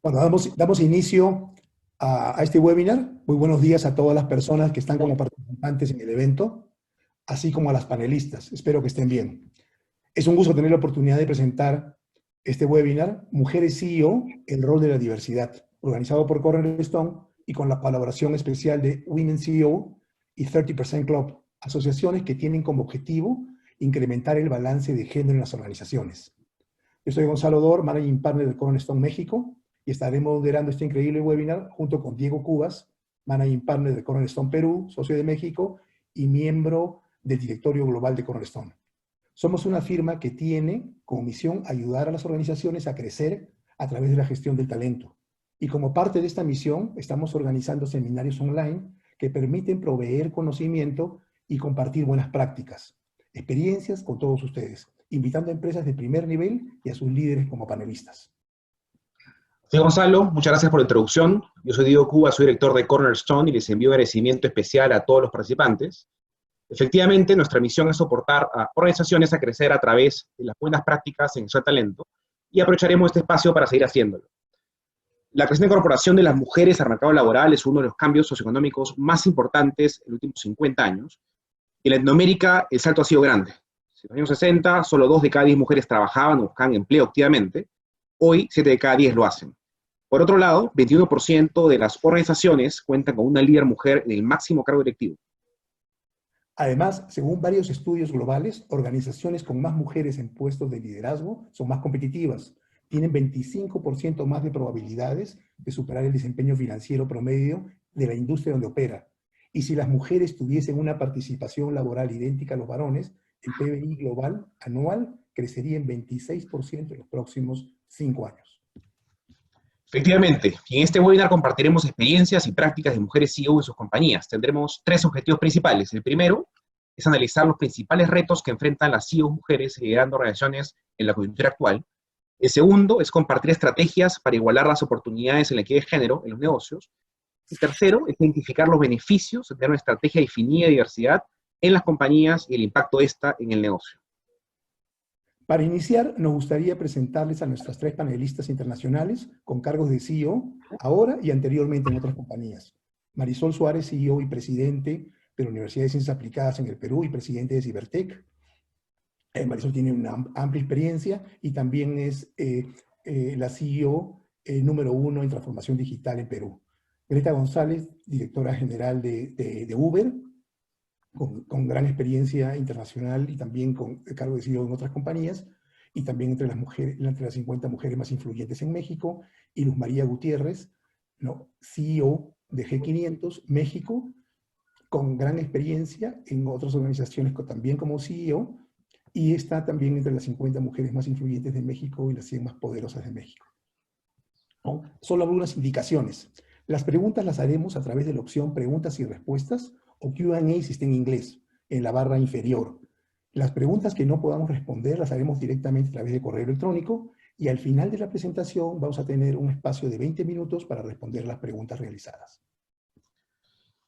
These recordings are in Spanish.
Bueno, damos inicio a este webinar. Muy buenos días a todas las personas que están como participantes en el evento, así como a las panelistas. Espero que estén bien. Es un gusto tener la oportunidad de presentar este webinar, Mujeres CEO, el rol de la diversidad, organizado por Cornerstone y con la colaboración especial de Women CEO y 30% Club, asociaciones que tienen como objetivo incrementar el balance de género en las organizaciones. Yo soy Gonzalo Dor, Managing Partner de Cornerstone México, y estaremos moderando este increíble webinar junto con Diego Cubas, Managing Partner de Cornerstone Perú, socio de México y miembro del directorio global de Cornerstone. Somos una firma que tiene como misión ayudar a las organizaciones a crecer a través de la gestión del talento. Y como parte de esta misión, estamos organizando seminarios online que permiten proveer conocimiento y compartir buenas prácticas, experiencias con todos ustedes, invitando a empresas de primer nivel y a sus líderes como panelistas. Sí, Gonzalo, muchas gracias por la introducción. Yo soy Diego Cuba, soy director de Cornerstone y les envío un agradecimiento especial a todos los participantes. Efectivamente, nuestra misión es soportar a organizaciones a crecer a través de las buenas prácticas en su talento y aprovecharemos este espacio para seguir haciéndolo. La creciente incorporación de las mujeres al mercado laboral es uno de los cambios socioeconómicos más importantes en los últimos 50 años. En Latinoamérica el salto ha sido grande. En los años 60, solo 2 de cada 10 mujeres trabajaban o buscaban empleo activamente. Hoy, 7 de cada 10 lo hacen. Por otro lado, 21% de las organizaciones cuentan con una líder mujer en el máximo cargo directivo. Además, según varios estudios globales, organizaciones con más mujeres en puestos de liderazgo son más competitivas, tienen 25% más de probabilidades de superar el desempeño financiero promedio de la industria donde opera. Y si las mujeres tuviesen una participación laboral idéntica a los varones, el PBI global anual crecería en 26% en los próximos 5 años. Efectivamente, y en este webinar compartiremos experiencias y prácticas de mujeres CEO en sus compañías. Tendremos 3 objetivos principales. El primero es analizar los principales retos que enfrentan las CEO mujeres liderando organizaciones en la coyuntura actual. El segundo es compartir estrategias para igualar las oportunidades en la equidad de género en los negocios. El tercero es identificar los beneficios de tener una estrategia definida de diversidad en las compañías y el impacto de esta en el negocio. Para iniciar, nos gustaría presentarles a nuestras 3 panelistas internacionales con cargos de CEO, ahora y anteriormente en otras compañías. Marisol Suárez, CEO y presidente de la Universidad de Ciencias Aplicadas en el Perú y presidente de Cibertec. Marisol tiene una amplia experiencia y también es la CEO número 1 en transformación digital en Perú. Greta González, directora general de Uber, con gran experiencia internacional y también con cargo de CEO en otras compañías, y también entre las 50 mujeres más influyentes en México, y Luz María Gutiérrez, ¿no? CEO de G500 México, con gran experiencia en otras organizaciones también como CEO, y está también entre las 50 mujeres más influyentes de México y las 100 más poderosas de México, ¿no? Solo algunas indicaciones. Las preguntas las haremos a través de la opción preguntas y respuestas o Q&A si está en inglés, en la barra inferior. Las preguntas que no podamos responder las haremos directamente a través de correo electrónico y al final de la presentación vamos a tener un espacio de 20 minutos para responder las preguntas realizadas.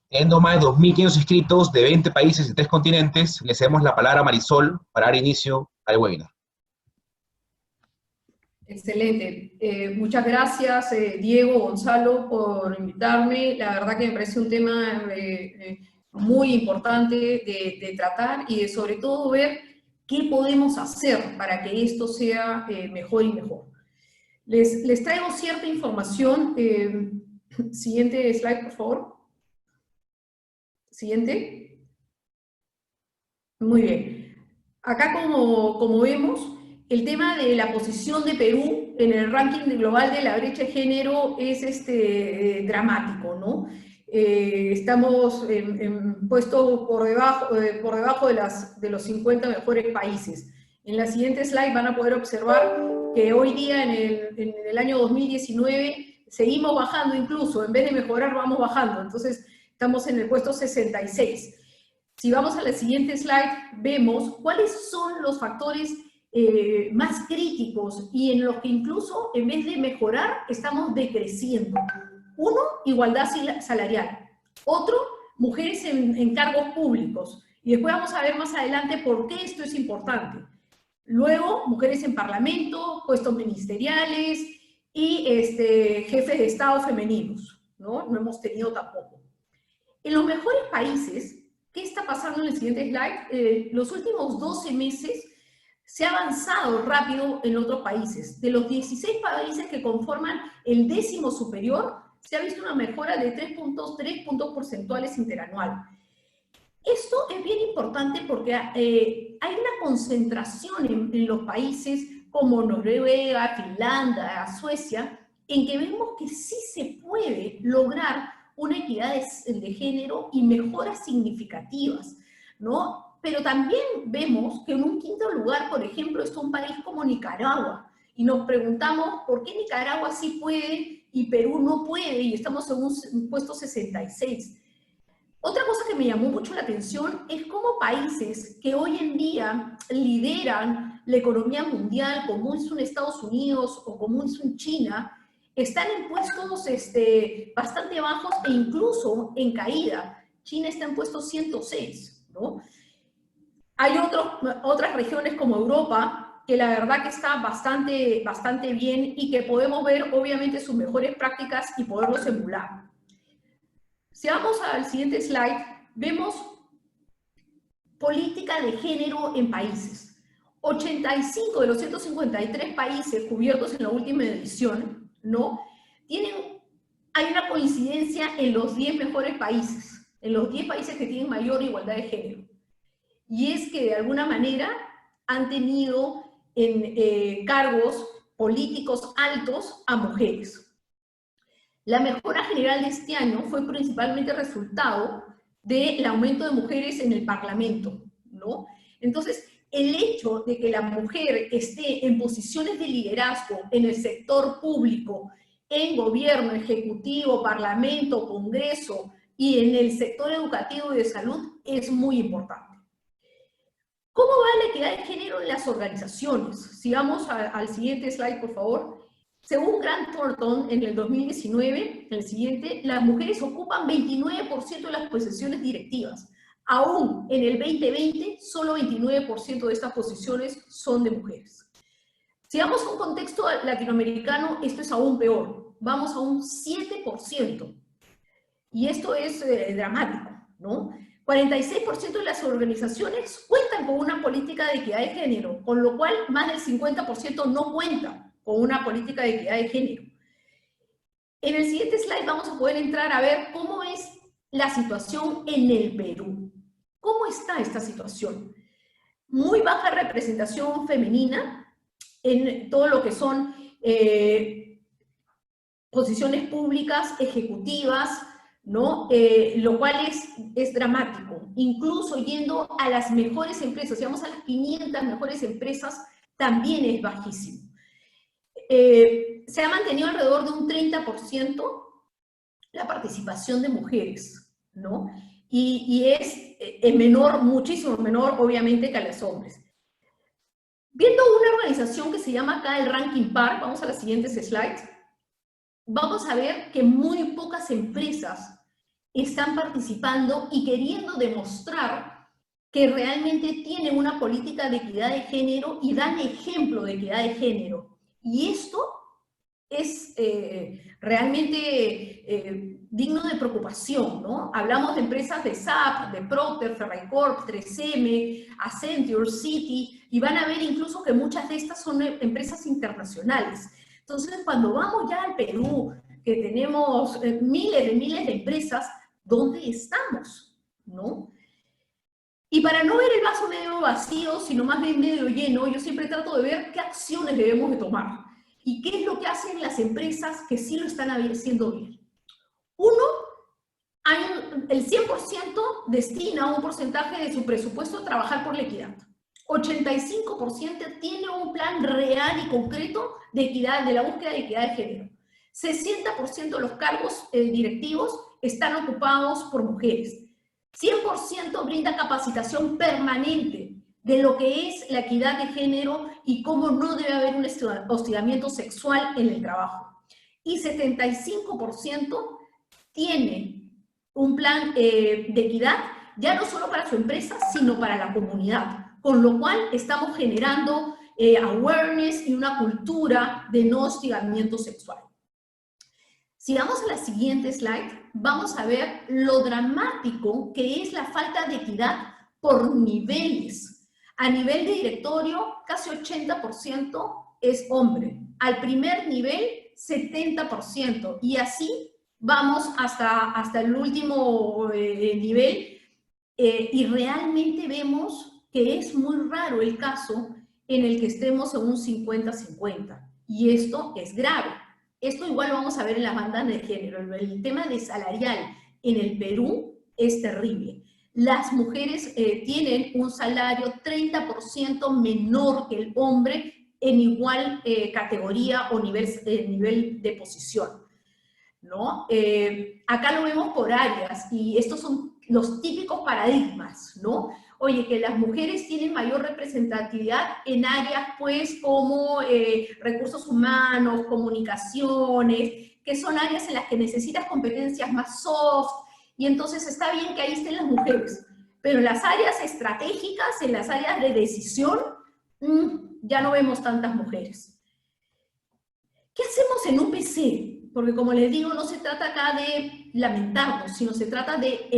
Teniendo más de 2.500 inscritos de 20 países y 3 continentes, le cedemos la palabra a Marisol para dar inicio al webinar. Excelente. Muchas gracias, Diego, Gonzalo, por invitarme. La verdad que me parece un tema muy importante de tratar y de sobre todo ver qué podemos hacer para que esto sea mejor y mejor. Les traigo cierta información. Siguiente slide, por favor. Siguiente. Muy bien. Acá, como vemos, el tema de la posición de Perú en el ranking global de la brecha de género es dramático, ¿no? Estamos puestos por debajo de los 50 mejores países. En la siguiente slide van a poder observar que hoy día, en el año 2019, seguimos bajando incluso, en vez de mejorar, vamos bajando. Entonces, estamos en el puesto 66. Si vamos a la siguiente slide, vemos cuáles son los factores más críticos y en los que incluso, en vez de mejorar, estamos decreciendo. Uno, igualdad salarial. Otro, mujeres en cargos públicos. Y después vamos a ver más adelante por qué esto es importante. Luego, mujeres en parlamento, puestos ministeriales y jefes de Estado femeninos, ¿no? No hemos tenido tampoco. En los mejores países, ¿qué está pasando en el siguiente slide? Los últimos 12 meses se ha avanzado rápido en otros países. De los 16 países que conforman el 10º superior, se ha visto una mejora de 3 puntos porcentuales interanual. Esto es bien importante porque hay una concentración en los países como Noruega, Finlandia, Suecia, en que vemos que sí se puede lograr una equidad de género y mejoras significativas, ¿no? Pero también vemos que en un quinto lugar, por ejemplo, está un país como Nicaragua, y nos preguntamos por qué Nicaragua sí puede y Perú no puede, y estamos en un puesto 66. Otra cosa que me llamó mucho la atención es cómo países que hoy en día lideran la economía mundial, como es un Estados Unidos o como es un China, están en puestos bastante bajos e incluso en caída. China está en puesto 106, ¿no? Hay otras regiones como Europa, que la verdad que está bastante bien y que podemos ver obviamente sus mejores prácticas y poderlos emular. Si vamos al siguiente slide, vemos política de género en países. 85 de los 153 países cubiertos en la última edición, ¿no? Hay una coincidencia en los 10 mejores países, en los 10 países que tienen mayor igualdad de género. Y es que de alguna manera han tenido en cargos políticos altos a mujeres. La mejora general de este año fue principalmente resultado del aumento de mujeres en el Parlamento, ¿no? Entonces, el hecho de que la mujer esté en posiciones de liderazgo en el sector público, en gobierno, ejecutivo, parlamento, congreso y en el sector educativo y de salud es muy importante. ¿Cómo va la equidad de género en las organizaciones? Si vamos al siguiente slide, por favor. Según Grant Thornton, en el 2019, en el siguiente, las mujeres ocupan 29% de las posiciones directivas. Aún en el 2020, solo 29% de estas posiciones son de mujeres. Si vamos a un contexto latinoamericano, esto es aún peor. Vamos a un 7%. Y esto es dramático, ¿no? 46% de las organizaciones cuentan con una política de equidad de género, con lo cual más del 50% no cuentan con una política de equidad de género. En el siguiente slide vamos a poder entrar a ver cómo es la situación en el Perú. ¿Cómo está esta situación? Muy baja representación femenina en todo lo que son posiciones públicas, ejecutivas, ¿no? Lo cual es dramático. Incluso yendo a las mejores empresas, si vamos a las 500 mejores empresas, también es bajísimo. Se ha mantenido alrededor de un 30% la participación de mujeres, ¿no? Y es menor, muchísimo menor, obviamente, que a los hombres. Viendo una organización que se llama acá el Ranking PAR, vamos a las siguientes slides, vamos a ver que muy pocas empresas están participando y queriendo demostrar que realmente tienen una política de equidad de género y dan ejemplo de equidad de género. Y esto es realmente digno de preocupación, ¿no? Hablamos de empresas de SAP, de Procter, Ferreycorp, 3M, Accenture, Citi, y van a ver incluso que muchas de estas son empresas internacionales. Entonces, cuando vamos ya al Perú, que tenemos miles de empresas, ¿dónde estamos? ¿No? Y para no ver el vaso medio vacío, sino más bien medio lleno, yo siempre trato de ver qué acciones debemos de tomar y qué es lo que hacen las empresas que sí lo están haciendo bien. Uno, el 100% destina un porcentaje de su presupuesto a trabajar por la equidad. 85% tiene un plan real y concreto de equidad, de la búsqueda de equidad de género. 60% de los cargos directivos están ocupados por mujeres. 100% brinda capacitación permanente de lo que es la equidad de género y cómo no debe haber un hostigamiento sexual en el trabajo. Y 75% tiene un plan de equidad, ya no solo para su empresa, sino para la comunidad, con lo cual estamos generando awareness y una cultura de no hostigamiento sexual. Si vamos a la siguiente slide, vamos a ver lo dramático que es la falta de equidad por niveles. A nivel de directorio, casi 80% es hombre. Al primer nivel, 70%. Y así vamos hasta el último nivel. Y realmente vemos que es muy raro el caso en el que estemos en un 50-50. Y esto es grave. Esto igual lo vamos a ver en las bandas de género. El tema de salarial en el Perú es terrible. Las mujeres tienen un salario 30% menor que el hombre en igual categoría o nivel de posición, ¿no? Acá lo vemos por áreas y estos son los típicos paradigmas, ¿no? Oye, que las mujeres tienen mayor representatividad en áreas, pues, como recursos humanos, comunicaciones, que son áreas en las que necesitas competencias más soft, y entonces está bien que ahí estén las mujeres, pero en las áreas estratégicas, en las áreas de decisión, ya no vemos tantas mujeres. ¿Qué hacemos en UPC? Porque como les digo, no se trata acá de lamentarnos, sino se trata de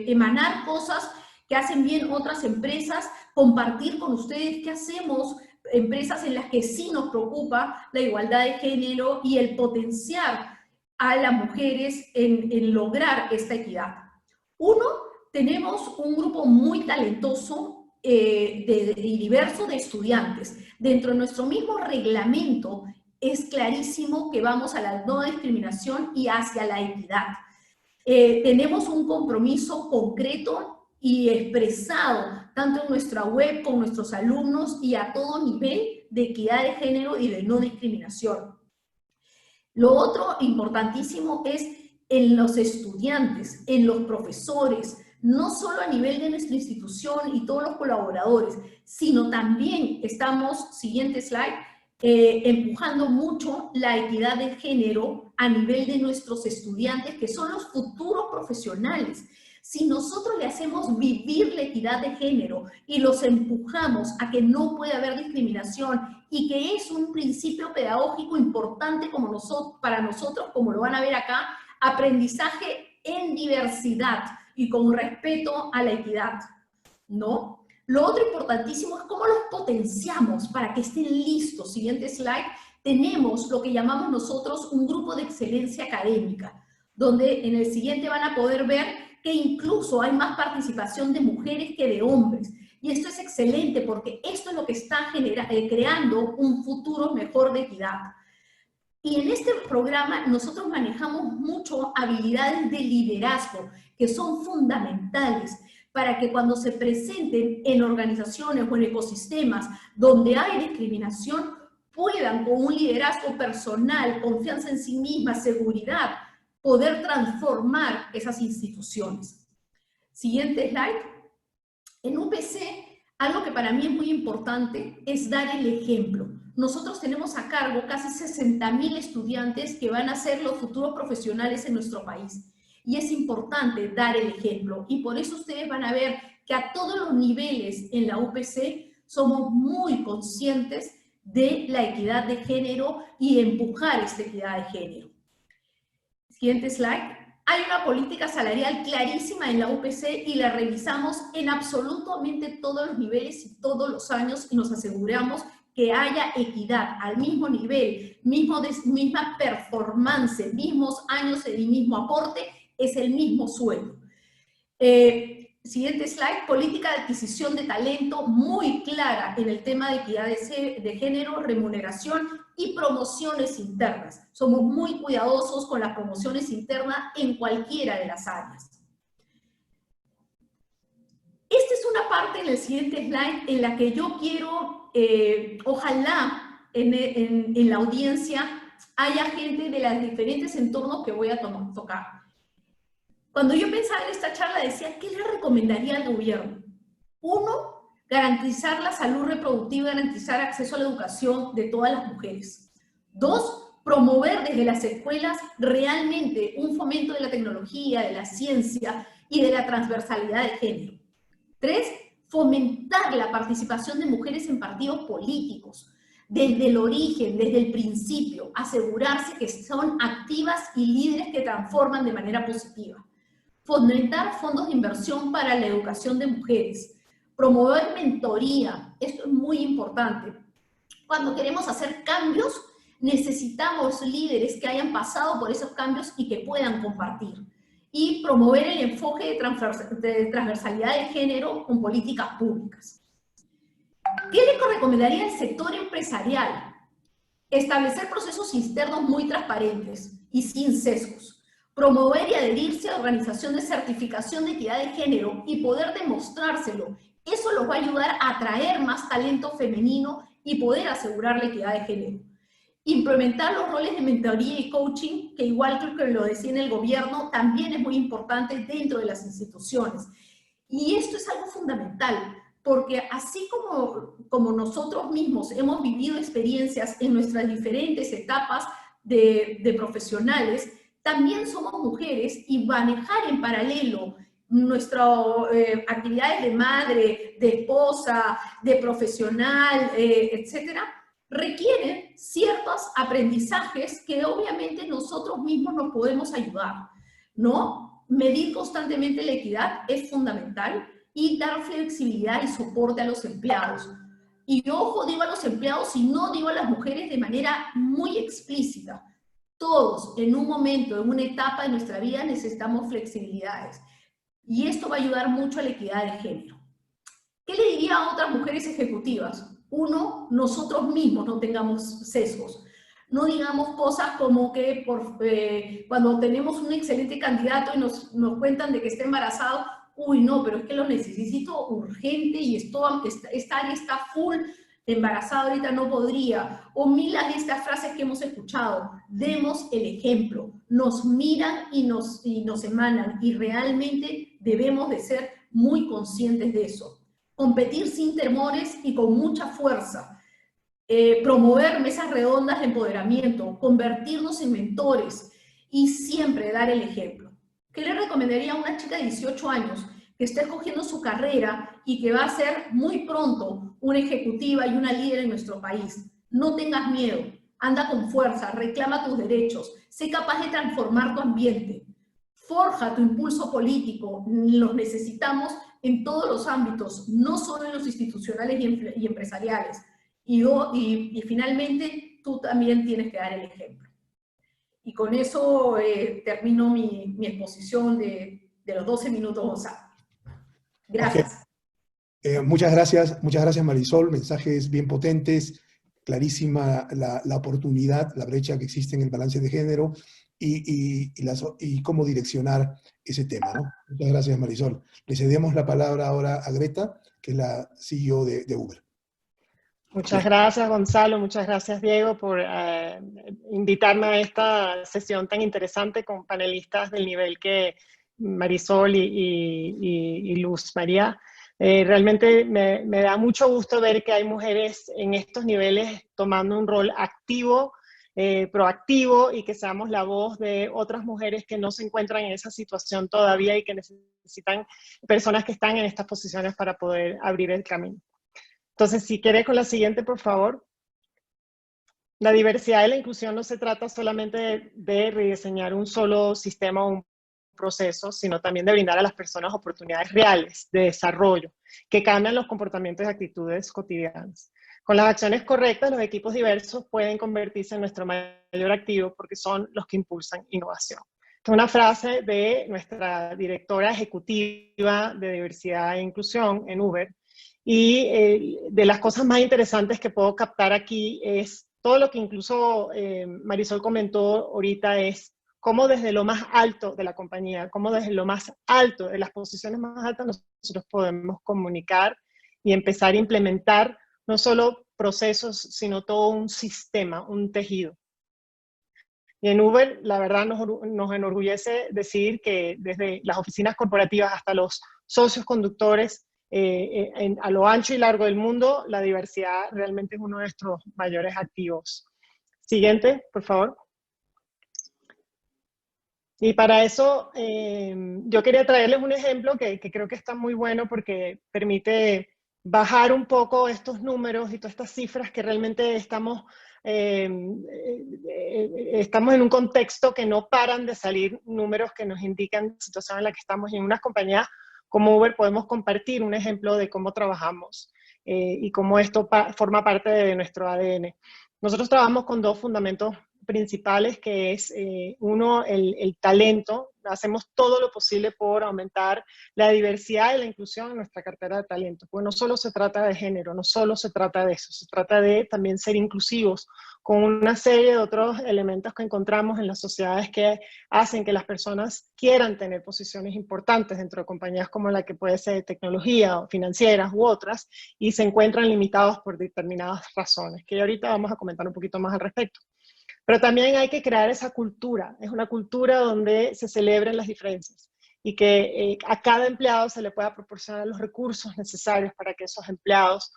emanar cosas que hacen bien otras empresas, compartir con ustedes qué hacemos, empresas en las que sí nos preocupa la igualdad de género y el potenciar a las mujeres en lograr esta equidad. Uno, tenemos un grupo muy talentoso y diverso de estudiantes. Dentro de nuestro mismo reglamento es clarísimo que vamos a la no discriminación y hacia la equidad. Tenemos un compromiso concreto y expresado, tanto en nuestra web con nuestros alumnos y a todo nivel de equidad de género y de no discriminación. Lo otro importantísimo es en los estudiantes, en los profesores, no solo a nivel de nuestra institución y todos los colaboradores, sino también estamos, siguiente slide, empujando mucho la equidad de género a nivel de nuestros estudiantes, que son los futuros profesionales. Si nosotros le hacemos vivir la equidad de género y los empujamos a que no puede haber discriminación y que es un principio pedagógico importante para nosotros, como lo van a ver acá, aprendizaje en diversidad y con respeto a la equidad, ¿no? Lo otro importantísimo es cómo los potenciamos para que estén listos. Siguiente slide. Tenemos lo que llamamos nosotros un grupo de excelencia académica, donde en el siguiente van a poder ver que incluso hay más participación de mujeres que de hombres. Y esto es excelente porque esto es lo que está creando un futuro mejor de equidad. Y en este programa nosotros manejamos mucho habilidades de liderazgo que son fundamentales para que cuando se presenten en organizaciones o en ecosistemas donde hay discriminación, puedan con un liderazgo personal, confianza en sí misma, seguridad, poder transformar esas instituciones. Siguiente slide. En UPC, algo que para mí es muy importante es dar el ejemplo. Nosotros tenemos a cargo casi 60.000 estudiantes que van a ser los futuros profesionales en nuestro país. Y es importante dar el ejemplo. Y por eso ustedes van a ver que a todos los niveles en la UPC somos muy conscientes de la equidad de género y empujar esta equidad de género. Siguiente slide. Hay una política salarial clarísima en la UPC y la revisamos en absolutamente todos los niveles y todos los años y nos aseguramos que haya equidad al mismo nivel, misma performance, mismos años, el mismo aporte, es el mismo sueldo. Siguiente slide, política de adquisición de talento muy clara en el tema de equidad de género, remuneración y promociones internas. Somos muy cuidadosos con las promociones internas en cualquiera de las áreas. Esta es una parte en el siguiente slide en la que yo quiero, ojalá en la audiencia haya gente de los diferentes entornos que voy a tocar. Cuando yo pensaba en esta charla decía, ¿qué le recomendaría al gobierno? Uno, garantizar la salud reproductiva, garantizar acceso a la educación de todas las mujeres. Dos, promover desde las escuelas realmente un fomento de la tecnología, de la ciencia y de la transversalidad de género. Tres, fomentar la participación de mujeres en partidos políticos. desde el origen, desde el principio, asegurarse que son activas y líderes que transforman de manera positiva. Fomentar fondos de inversión para la educación de mujeres. Promover mentoría, esto es muy importante. Cuando queremos hacer cambios, necesitamos líderes que hayan pasado por esos cambios y que puedan compartir. Y promover el enfoque de transversalidad de género con políticas públicas. ¿Qué le recomendaría al sector empresarial? Establecer procesos internos muy transparentes y sin sesgos. Promover y adherirse a organización de certificación de equidad de género y poder demostrárselo. Eso los va a ayudar a atraer más talento femenino y poder asegurar la equidad de género. Implementar los roles de mentoría y coaching, que igual que lo decía en el gobierno, también es muy importante dentro de las instituciones. Y esto es algo fundamental, porque así como nosotros mismos hemos vivido experiencias en nuestras diferentes etapas de profesionales, también somos mujeres y manejar en paralelo nuestras actividades de madre, de esposa, de profesional, etcétera, requieren ciertos aprendizajes que obviamente nosotros mismos nos podemos ayudar, ¿no? Medir constantemente la equidad es fundamental y dar flexibilidad y soporte a los empleados. Y ojo, digo a los empleados y no digo a las mujeres de manera muy explícita. Todos, en un momento, en una etapa de nuestra vida, necesitamos flexibilidades. Y esto va a ayudar mucho a la equidad de género. ¿Qué le diría a otras mujeres ejecutivas? Uno, nosotros mismos no tengamos sesgos. No digamos cosas como que cuando tenemos un excelente candidato y nos cuentan de que está embarazado, uy, no, pero es que lo necesito urgente y esta área está full, embarazada ahorita no podría. O miles de estas frases que hemos escuchado. Demos el ejemplo. Nos miran y nos emanan y realmente debemos de ser muy conscientes de eso. Competir sin temores y con mucha fuerza. Promover mesas redondas de empoderamiento, convertirnos en mentores y siempre dar el ejemplo. ¿Qué le recomendaría a una chica de 18 años que está escogiendo su carrera y que va a ser muy pronto una ejecutiva y una líder en nuestro país? No tengas miedo, anda con fuerza, reclama tus derechos, sé capaz de transformar tu ambiente, forja tu impulso político, los necesitamos en todos los ámbitos, no solo en los institucionales y empresariales. Y finalmente, tú también tienes que dar el ejemplo. Y con eso termino mi exposición de los 12 minutos, Gonzalo. Gracias. Okay. Muchas gracias Marisol, mensajes bien potentes, clarísima la oportunidad, la brecha que existe en el balance de género y cómo direccionar ese tema, ¿no? Muchas gracias Marisol. Le cedemos la palabra ahora a Greta, que es la CEO de Uber. Muchas gracias, Gonzalo. Muchas gracias, Diego, por invitarme a esta sesión tan interesante con panelistas del nivel que Marisol y Luz María. Realmente me da mucho gusto ver que hay mujeres en estos niveles tomando un rol activo, proactivo, y que seamos la voz de otras mujeres que no se encuentran en esa situación todavía y que necesitan personas que están en estas posiciones para poder abrir el camino. Entonces, si quiere con la siguiente, por favor. La diversidad y la inclusión no se trata solamente de rediseñar un solo sistema o un proceso, sino también de brindar a las personas oportunidades reales de desarrollo que cambian los comportamientos y actitudes cotidianas. Con las acciones correctas, los equipos diversos pueden convertirse en nuestro mayor activo porque son los que impulsan innovación. Esta es una frase de nuestra directora ejecutiva de diversidad e inclusión en Uber. Y de las cosas más interesantes que puedo captar aquí es todo lo que incluso Marisol comentó ahorita, es cómo desde lo más alto de la compañía, cómo desde lo más alto, de las posiciones más altas, nosotros podemos comunicar y empezar a implementar no solo procesos, sino todo un sistema, un tejido. Y en Uber, la verdad, nos enorgullece decir que desde las oficinas corporativas hasta los socios conductores, a lo ancho y largo del mundo, la diversidad realmente es uno de nuestros mayores activos. Siguiente, por favor. Y para eso, yo quería traerles un ejemplo que creo que está muy bueno porque permite bajar un poco estos números y todas estas cifras que realmente estamos en un contexto que no paran de salir números que nos indican la situación en la que estamos, y en unas compañías como Uber podemos compartir un ejemplo de cómo trabajamos y cómo esto forma parte de nuestro ADN. Nosotros trabajamos con dos fundamentos principales, que es uno, el talento. Hacemos todo lo posible por aumentar la diversidad y la inclusión en nuestra cartera de talento, porque no solo se trata de género, no solo se trata de eso, se trata de también ser inclusivos con una serie de otros elementos que encontramos en las sociedades que hacen que las personas quieran tener posiciones importantes dentro de compañías como la que puede ser de tecnología o financieras u otras, y se encuentran limitados por determinadas razones, que ahorita vamos a comentar un poquito más al respecto. Pero también hay que crear esa cultura. Es una cultura donde se celebren las diferencias y que a cada empleado se le pueda proporcionar los recursos necesarios para que esos empleados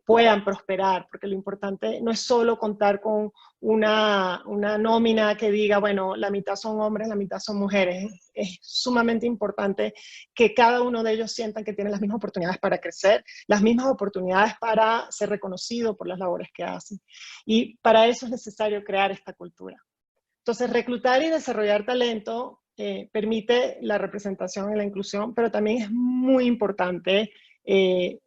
puedan prosperar, porque lo importante no es solo contar con una nómina que diga, bueno, la mitad son hombres, la mitad son mujeres. Es sumamente importante que cada uno de ellos sientan que tienen las mismas oportunidades para crecer, las mismas oportunidades para ser reconocido por las labores que hacen. Y para eso es necesario crear esta cultura. Entonces, reclutar y desarrollar talento permite la representación y la inclusión, pero también es muy importante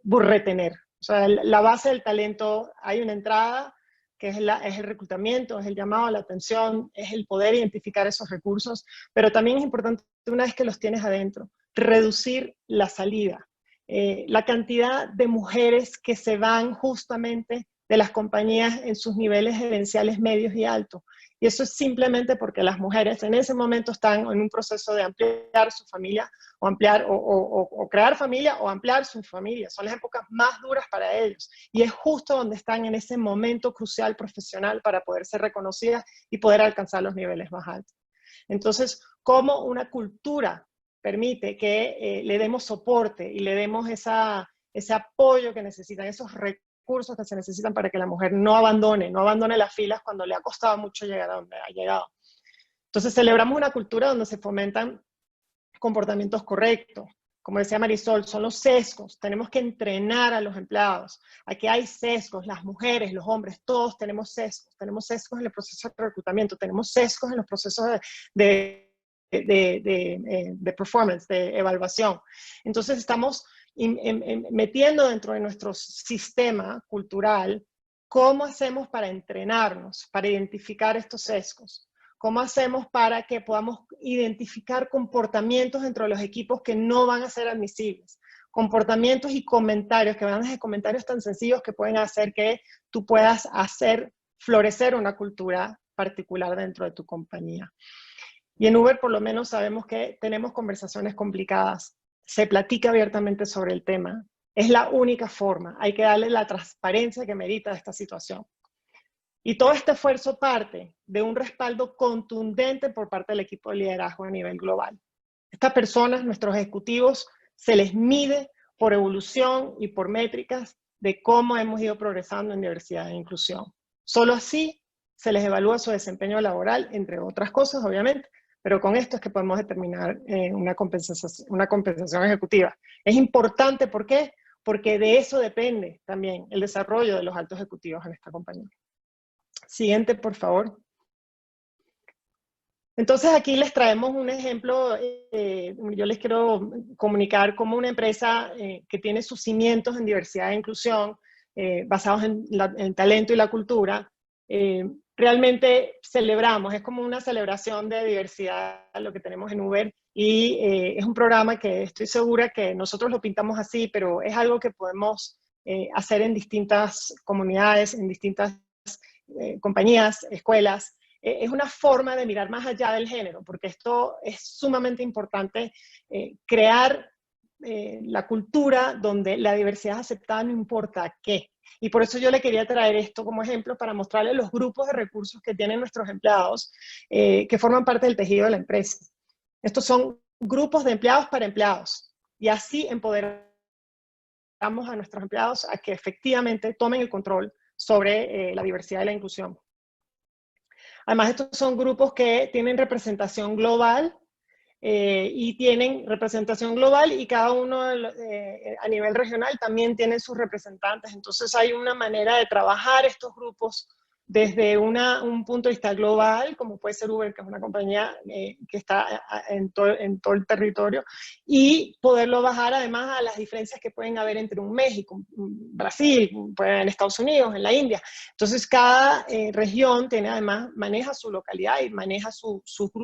retener. O sea, la base del talento, hay una entrada, que es el reclutamiento, es el llamado a la atención, es el poder identificar esos recursos, pero también es importante, una vez que los tienes adentro, reducir la salida. La cantidad de mujeres que se van justamente de las compañías en sus niveles gerenciales medios y altos. Y eso es simplemente porque las mujeres en ese momento están en un proceso de ampliar su familia, o ampliar o crear familia, o ampliar su familia. Son las épocas más duras para ellos. Y es justo donde están en ese momento crucial profesional para poder ser reconocidas y poder alcanzar los niveles más altos. Entonces, ¿cómo una cultura permite que le demos soporte y le demos ese apoyo que necesitan, esos recursos que se necesitan para que la mujer no abandone las filas cuando le ha costado mucho llegar a donde ha llegado? Entonces celebramos una cultura donde se fomentan comportamientos correctos. Como decía Marisol, son los sesgos. Tenemos que entrenar a los empleados. Aquí hay sesgos, las mujeres, los hombres, todos tenemos sesgos. Tenemos sesgos en el proceso de reclutamiento, tenemos sesgos en los procesos de performance, de evaluación. Entonces estamos metiendo dentro de nuestro sistema cultural cómo hacemos para entrenarnos, para identificar estos sesgos. ¿Cómo hacemos para que podamos identificar comportamientos dentro de los equipos que no van a ser admisibles? Comportamientos y comentarios, que van desde comentarios tan sencillos que pueden hacer que tú puedas hacer florecer una cultura particular dentro de tu compañía. Y en Uber por lo menos sabemos que tenemos conversaciones complicadas. Se platica abiertamente sobre el tema. Es la única forma. Hay que darle la transparencia que merita esta situación. Y todo este esfuerzo parte de un respaldo contundente por parte del equipo de liderazgo a nivel global. Estas personas, nuestros ejecutivos, se les mide por evolución y por métricas de cómo hemos ido progresando en diversidad e inclusión. Solo así se les evalúa su desempeño laboral, entre otras cosas, obviamente, pero con esto es que podemos determinar una compensación ejecutiva. Es importante, ¿por qué? Porque de eso depende también el desarrollo de los altos ejecutivos en esta compañía. Siguiente, por favor. Entonces aquí les traemos un ejemplo. Yo les quiero comunicar cómo una empresa que tiene sus cimientos en diversidad e inclusión, basados en talento y la cultura, realmente celebramos. Es como una celebración de diversidad lo que tenemos en Uber, y es un programa que estoy segura que nosotros lo pintamos así, pero es algo que podemos hacer en distintas comunidades, en distintas compañías, escuelas. Es una forma de mirar más allá del género, porque esto es sumamente importante, crear la cultura donde la diversidad es aceptada no importa qué. Y por eso yo le quería traer esto como ejemplo para mostrarles los grupos de recursos que tienen nuestros empleados, que forman parte del tejido de la empresa. Estos son grupos de empleados para empleados, y así empoderamos a nuestros empleados a que efectivamente tomen el control sobre la diversidad y la inclusión. Además, estos son grupos que tienen representación global, y tienen representación global y cada uno a nivel regional también tienen sus representantes. Entonces hay una manera de trabajar estos grupos desde un punto de vista global, como puede ser Uber, que es una compañía que está en todo el territorio, y poderlo bajar además a las diferencias que pueden haber entre un México, un Brasil, en Estados Unidos, en la India. Entonces cada región tiene además, maneja su localidad y maneja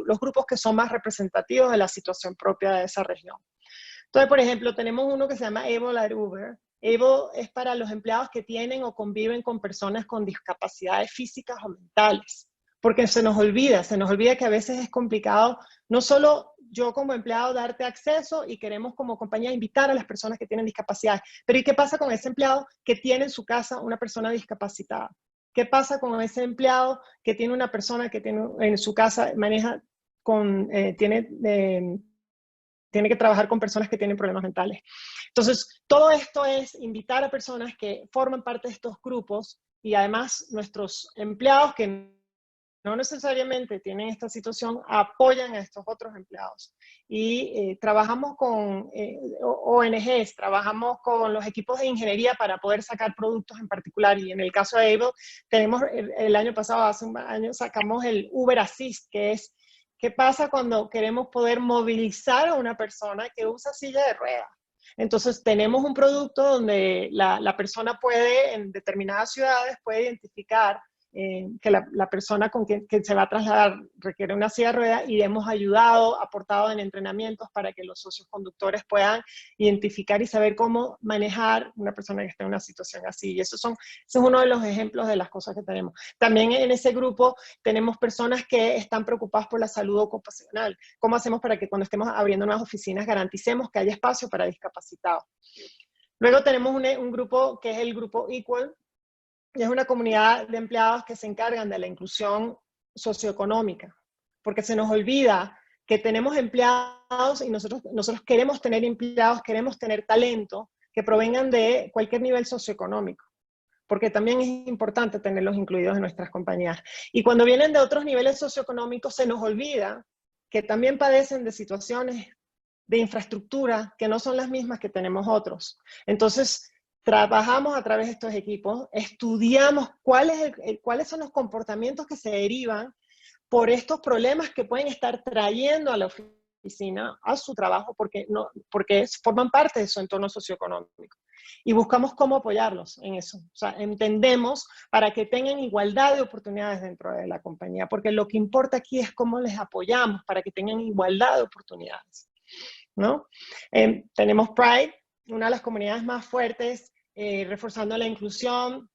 los grupos que son más representativos de la situación propia de esa región. Entonces, por ejemplo, tenemos uno que se llama Able at Uber. Able es para los empleados que tienen o conviven con personas con discapacidades físicas o mentales. Porque se nos olvida que a veces es complicado, no solo yo como empleado darte acceso y queremos como compañía invitar a las personas que tienen discapacidades, pero ¿y qué pasa con ese empleado que tiene en su casa una persona discapacitada? ¿Qué pasa con ese empleado que tiene una persona que tiene en su casa, tiene que trabajar con personas que tienen problemas mentales? Entonces, todo esto es invitar a personas que forman parte de estos grupos y además nuestros empleados que no necesariamente tienen esta situación apoyan a estos otros empleados. Y trabajamos con ONGs, trabajamos con los equipos de ingeniería para poder sacar productos en particular. Y en el caso de Able, tenemos el año pasado, hace un año, sacamos el Uber Assist, que es ¿qué pasa cuando queremos poder movilizar a una persona que usa silla de ruedas? Entonces tenemos un producto donde la persona puede, en determinadas ciudades, puede identificar que la persona con quien que se va a trasladar requiere una silla de ruedas y hemos ayudado, aportado en entrenamientos para que los socios conductores puedan identificar y saber cómo manejar una persona que está en una situación así. Y ese es uno de los ejemplos de las cosas que tenemos. También en ese grupo tenemos personas que están preocupadas por la salud ocupacional. ¿Cómo hacemos para que cuando estemos abriendo nuevas oficinas garanticemos que haya espacio para discapacitados? Luego tenemos un grupo que es el grupo Equal, y es una comunidad de empleados que se encargan de la inclusión socioeconómica, porque se nos olvida que tenemos empleados y nosotros queremos tener empleados, queremos tener talento que provengan de cualquier nivel socioeconómico, porque también es importante tenerlos incluidos en nuestras compañías. Y cuando vienen de otros niveles socioeconómicos se nos olvida que también padecen de situaciones de infraestructura que no son las mismas que tenemos otros. Entonces, trabajamos a través de estos equipos, estudiamos cuáles son los comportamientos que se derivan por estos problemas que pueden estar trayendo a la oficina, a su trabajo, porque forman parte de su entorno socioeconómico. Y buscamos cómo apoyarlos en eso. O sea, entendemos para que tengan igualdad de oportunidades dentro de la compañía, porque lo que importa aquí es cómo les apoyamos para que tengan igualdad de oportunidades, ¿no? Tenemos Pride, una de las comunidades más fuertes, reforzando la inclusión,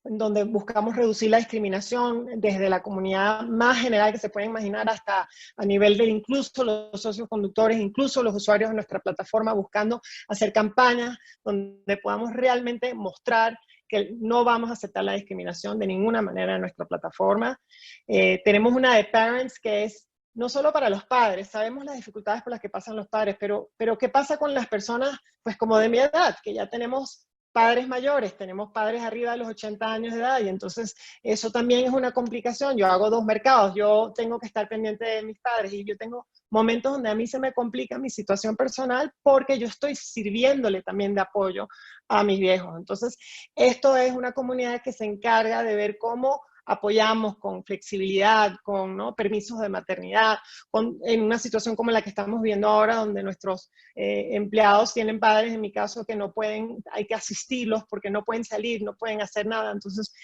donde buscamos reducir la discriminación desde la comunidad más general que se puede imaginar hasta a nivel de incluso los socios conductores, incluso los usuarios de nuestra plataforma, buscando hacer campañas donde podamos realmente mostrar que no vamos a aceptar la discriminación de ninguna manera en nuestra plataforma. Tenemos una de Parents que es no solo para los padres, sabemos las dificultades por las que pasan los padres, pero ¿qué pasa con las personas, pues como de mi edad, que ya tenemos padres mayores, tenemos padres arriba de los 80 años de edad, y entonces eso también es una complicación? Yo hago dos mercados, yo tengo que estar pendiente de mis padres, y yo tengo momentos donde a mí se me complica mi situación personal porque yo estoy sirviéndole también de apoyo a mis viejos. Entonces, esto es una comunidad que se encarga de ver cómo apoyamos con flexibilidad, con permisos de maternidad, en una situación como la que estamos viendo ahora, donde nuestros empleados tienen padres, en mi caso, que no pueden, hay que asistirlos porque no pueden salir, no pueden hacer nada. Entonces,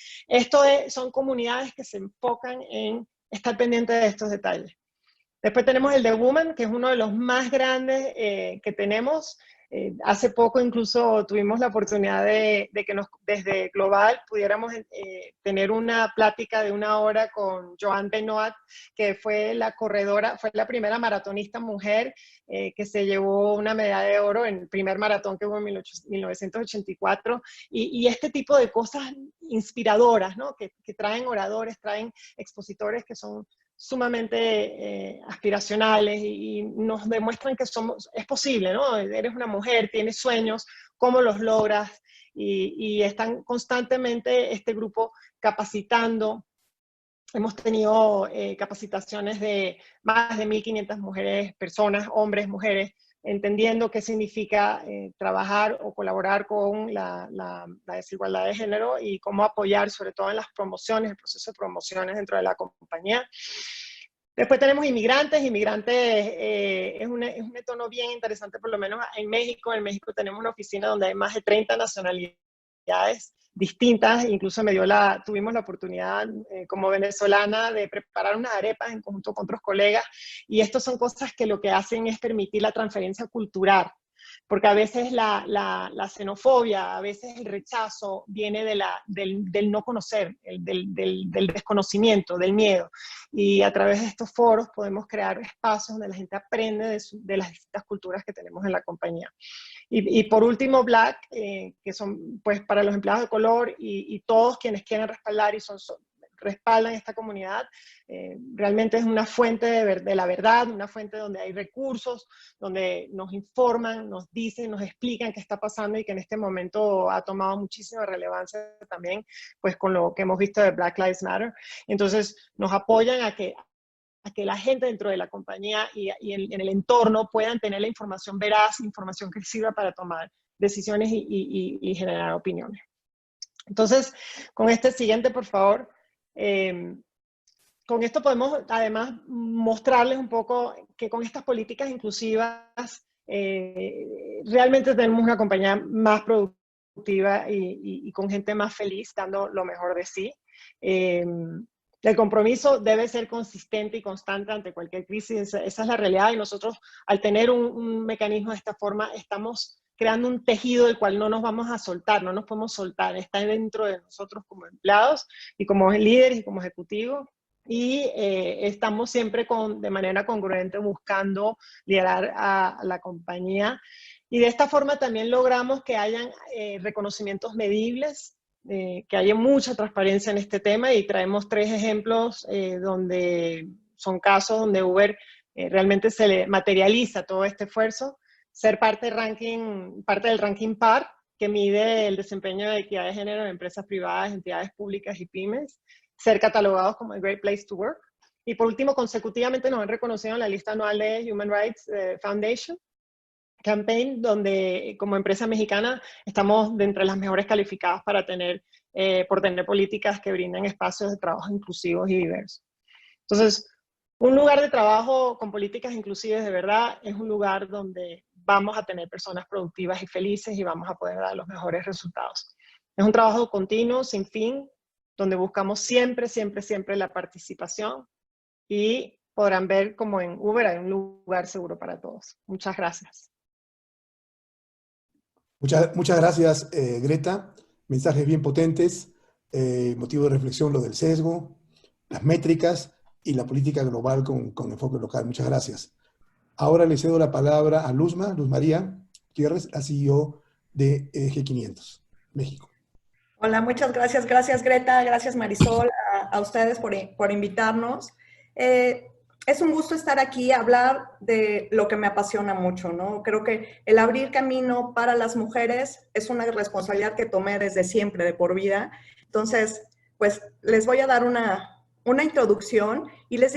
son comunidades que se enfocan en estar pendientes de estos detalles. Después tenemos el de Women, que es uno de los más grandes que tenemos. Hace poco incluso tuvimos la oportunidad de que desde Global pudiéramos tener una plática de 1 hora con Joan Benoit, que fue la corredora, fue la primera maratonista mujer que se llevó una medalla de oro en el primer maratón que hubo en 1984. Y este tipo de cosas inspiradoras, ¿no? que traen oradores, traen expositores que son sumamente aspiracionales y nos demuestran que es posible, ¿no? Eres una mujer, tienes sueños, ¿cómo los logras? Y están constantemente este grupo capacitando hemos tenido capacitaciones de más de 1.500 mujeres, personas, hombres, mujeres, entendiendo qué significa trabajar o colaborar con la desigualdad de género y cómo apoyar, sobre todo en las promociones, el proceso de promociones dentro de la compañía. Después tenemos inmigrantes. Es un tono bien interesante, por lo menos en México. En México tenemos una oficina donde hay más de 30 nacionalidades distintas. Incluso tuvimos la oportunidad como venezolana de preparar unas arepas en conjunto con otros colegas. Y estas son cosas que lo que hacen es permitir la transferencia cultural. Porque a veces la xenofobia, a veces el rechazo viene del no conocer, del desconocimiento, del miedo. Y a través de estos foros podemos crear espacios donde la gente aprende de las distintas culturas que tenemos en la compañía. Y por último, Black, que son pues para los empleados de color y todos quienes quieren respaldar y respaldan esta comunidad. Realmente es una fuente de la verdad, una fuente donde hay recursos, donde nos informan, nos dicen, nos explican qué está pasando y que en este momento ha tomado muchísima relevancia también, pues con lo que hemos visto de Black Lives Matter. Entonces nos apoyan a que la gente dentro de la compañía y en el entorno puedan tener la información veraz, información que sirva para tomar decisiones y generar opiniones. Entonces, con este siguiente, por favor. Con esto podemos además mostrarles un poco que con estas políticas inclusivas realmente tenemos una compañía más productiva y con gente más feliz, dando lo mejor de sí. El compromiso debe ser consistente y constante ante cualquier crisis. Esa es la realidad, y nosotros al tener un mecanismo de esta forma estamos creando un tejido del cual no nos vamos a soltar, no nos podemos soltar, está dentro de nosotros como empleados y como líderes y como ejecutivos, y estamos siempre de manera congruente buscando liderar a la compañía, y de esta forma también logramos que hayan reconocimientos medibles, que haya mucha transparencia en este tema, y traemos 3 ejemplos donde son casos donde Uber realmente se le materializa todo este esfuerzo. Ser parte del ranking PAR, que mide el desempeño de equidad de género en empresas privadas, entidades públicas y pymes. Ser catalogados como a Great Place to Work. Y por último, consecutivamente nos han reconocido en la lista anual de Human Rights Foundation Campaign, donde como empresa mexicana estamos de entre las mejores calificadas para por tener políticas que brinden espacios de trabajo inclusivos y diversos. Entonces, un lugar de trabajo con políticas inclusivas de verdad es un lugar donde vamos a tener personas productivas y felices y vamos a poder dar los mejores resultados. Es un trabajo continuo, sin fin, donde buscamos siempre, siempre, siempre la participación, y podrán ver como en Uber hay un lugar seguro para todos. Muchas gracias. Muchas gracias, Greta. Mensajes bien potentes, motivo de reflexión lo del sesgo, las métricas y la política global con enfoque local. Muchas gracias. Ahora le cedo la palabra a Luz María Gutiérrez, la CEO de G500, México. Hola, muchas gracias. Gracias, Greta. Gracias, Marisol, a ustedes por invitarnos. Es un gusto estar aquí a hablar de lo que me apasiona mucho, ¿no? Creo que el abrir camino para las mujeres es una responsabilidad que tomé desde siempre, de por vida. Entonces, pues les voy a dar una introducción y les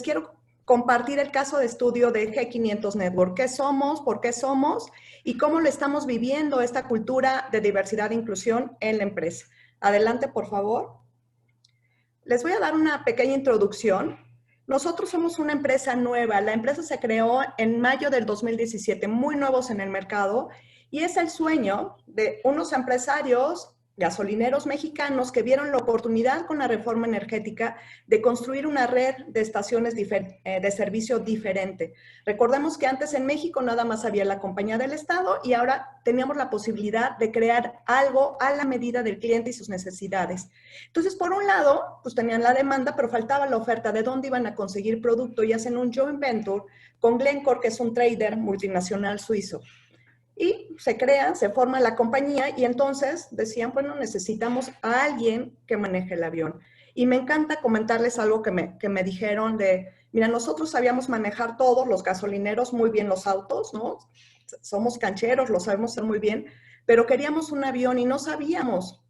quiero compartir el caso de estudio de G500 Network. ¿Qué somos? ¿Por qué somos? Y cómo lo estamos viviendo esta cultura de diversidad e inclusión en la empresa. Adelante, por favor. Les voy a dar una pequeña introducción. Nosotros somos una empresa nueva. La empresa se creó en mayo del 2017, muy nuevos en el mercado, y es el sueño de unos empresarios gasolineros mexicanos que vieron la oportunidad con la reforma energética de construir una red de estaciones de servicio diferente. Recordemos que antes en México nada más había la compañía del Estado y ahora teníamos la posibilidad de crear algo a la medida del cliente y sus necesidades. Entonces, por un lado, pues tenían la demanda, pero faltaba la oferta de dónde iban a conseguir producto, y hacen un joint venture con Glencore, que es un trader multinacional suizo. Y se forma la compañía, y entonces decían, bueno, necesitamos a alguien que maneje el avión. Y me encanta comentarles algo que me dijeron mira, nosotros sabíamos manejar todos los gasolineros muy bien los autos, ¿no? Somos cancheros, lo sabemos hacer muy bien, pero queríamos un avión y no sabíamos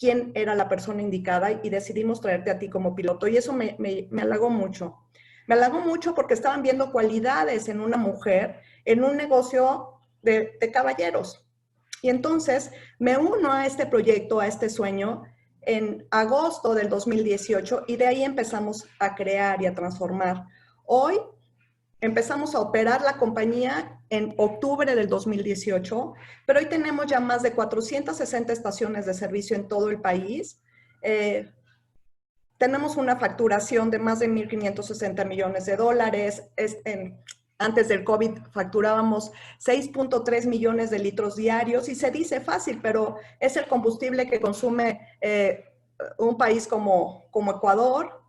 quién era la persona indicada y decidimos traerte a ti como piloto. Y eso me halagó mucho. Me halagó mucho porque estaban viendo cualidades en una mujer en un negocio de caballeros. Y entonces me uno a este proyecto, a este sueño, en agosto del 2018 y de ahí empezamos a crear y a transformar. Hoy empezamos a operar la compañía en octubre del 2018, pero hoy tenemos ya más de 460 estaciones de servicio en todo el país. Tenemos una facturación de más de 1.560 millones de dólares. Antes del COVID facturábamos 6.3 millones de litros diarios y se dice fácil, pero es el combustible que consume un país como Ecuador.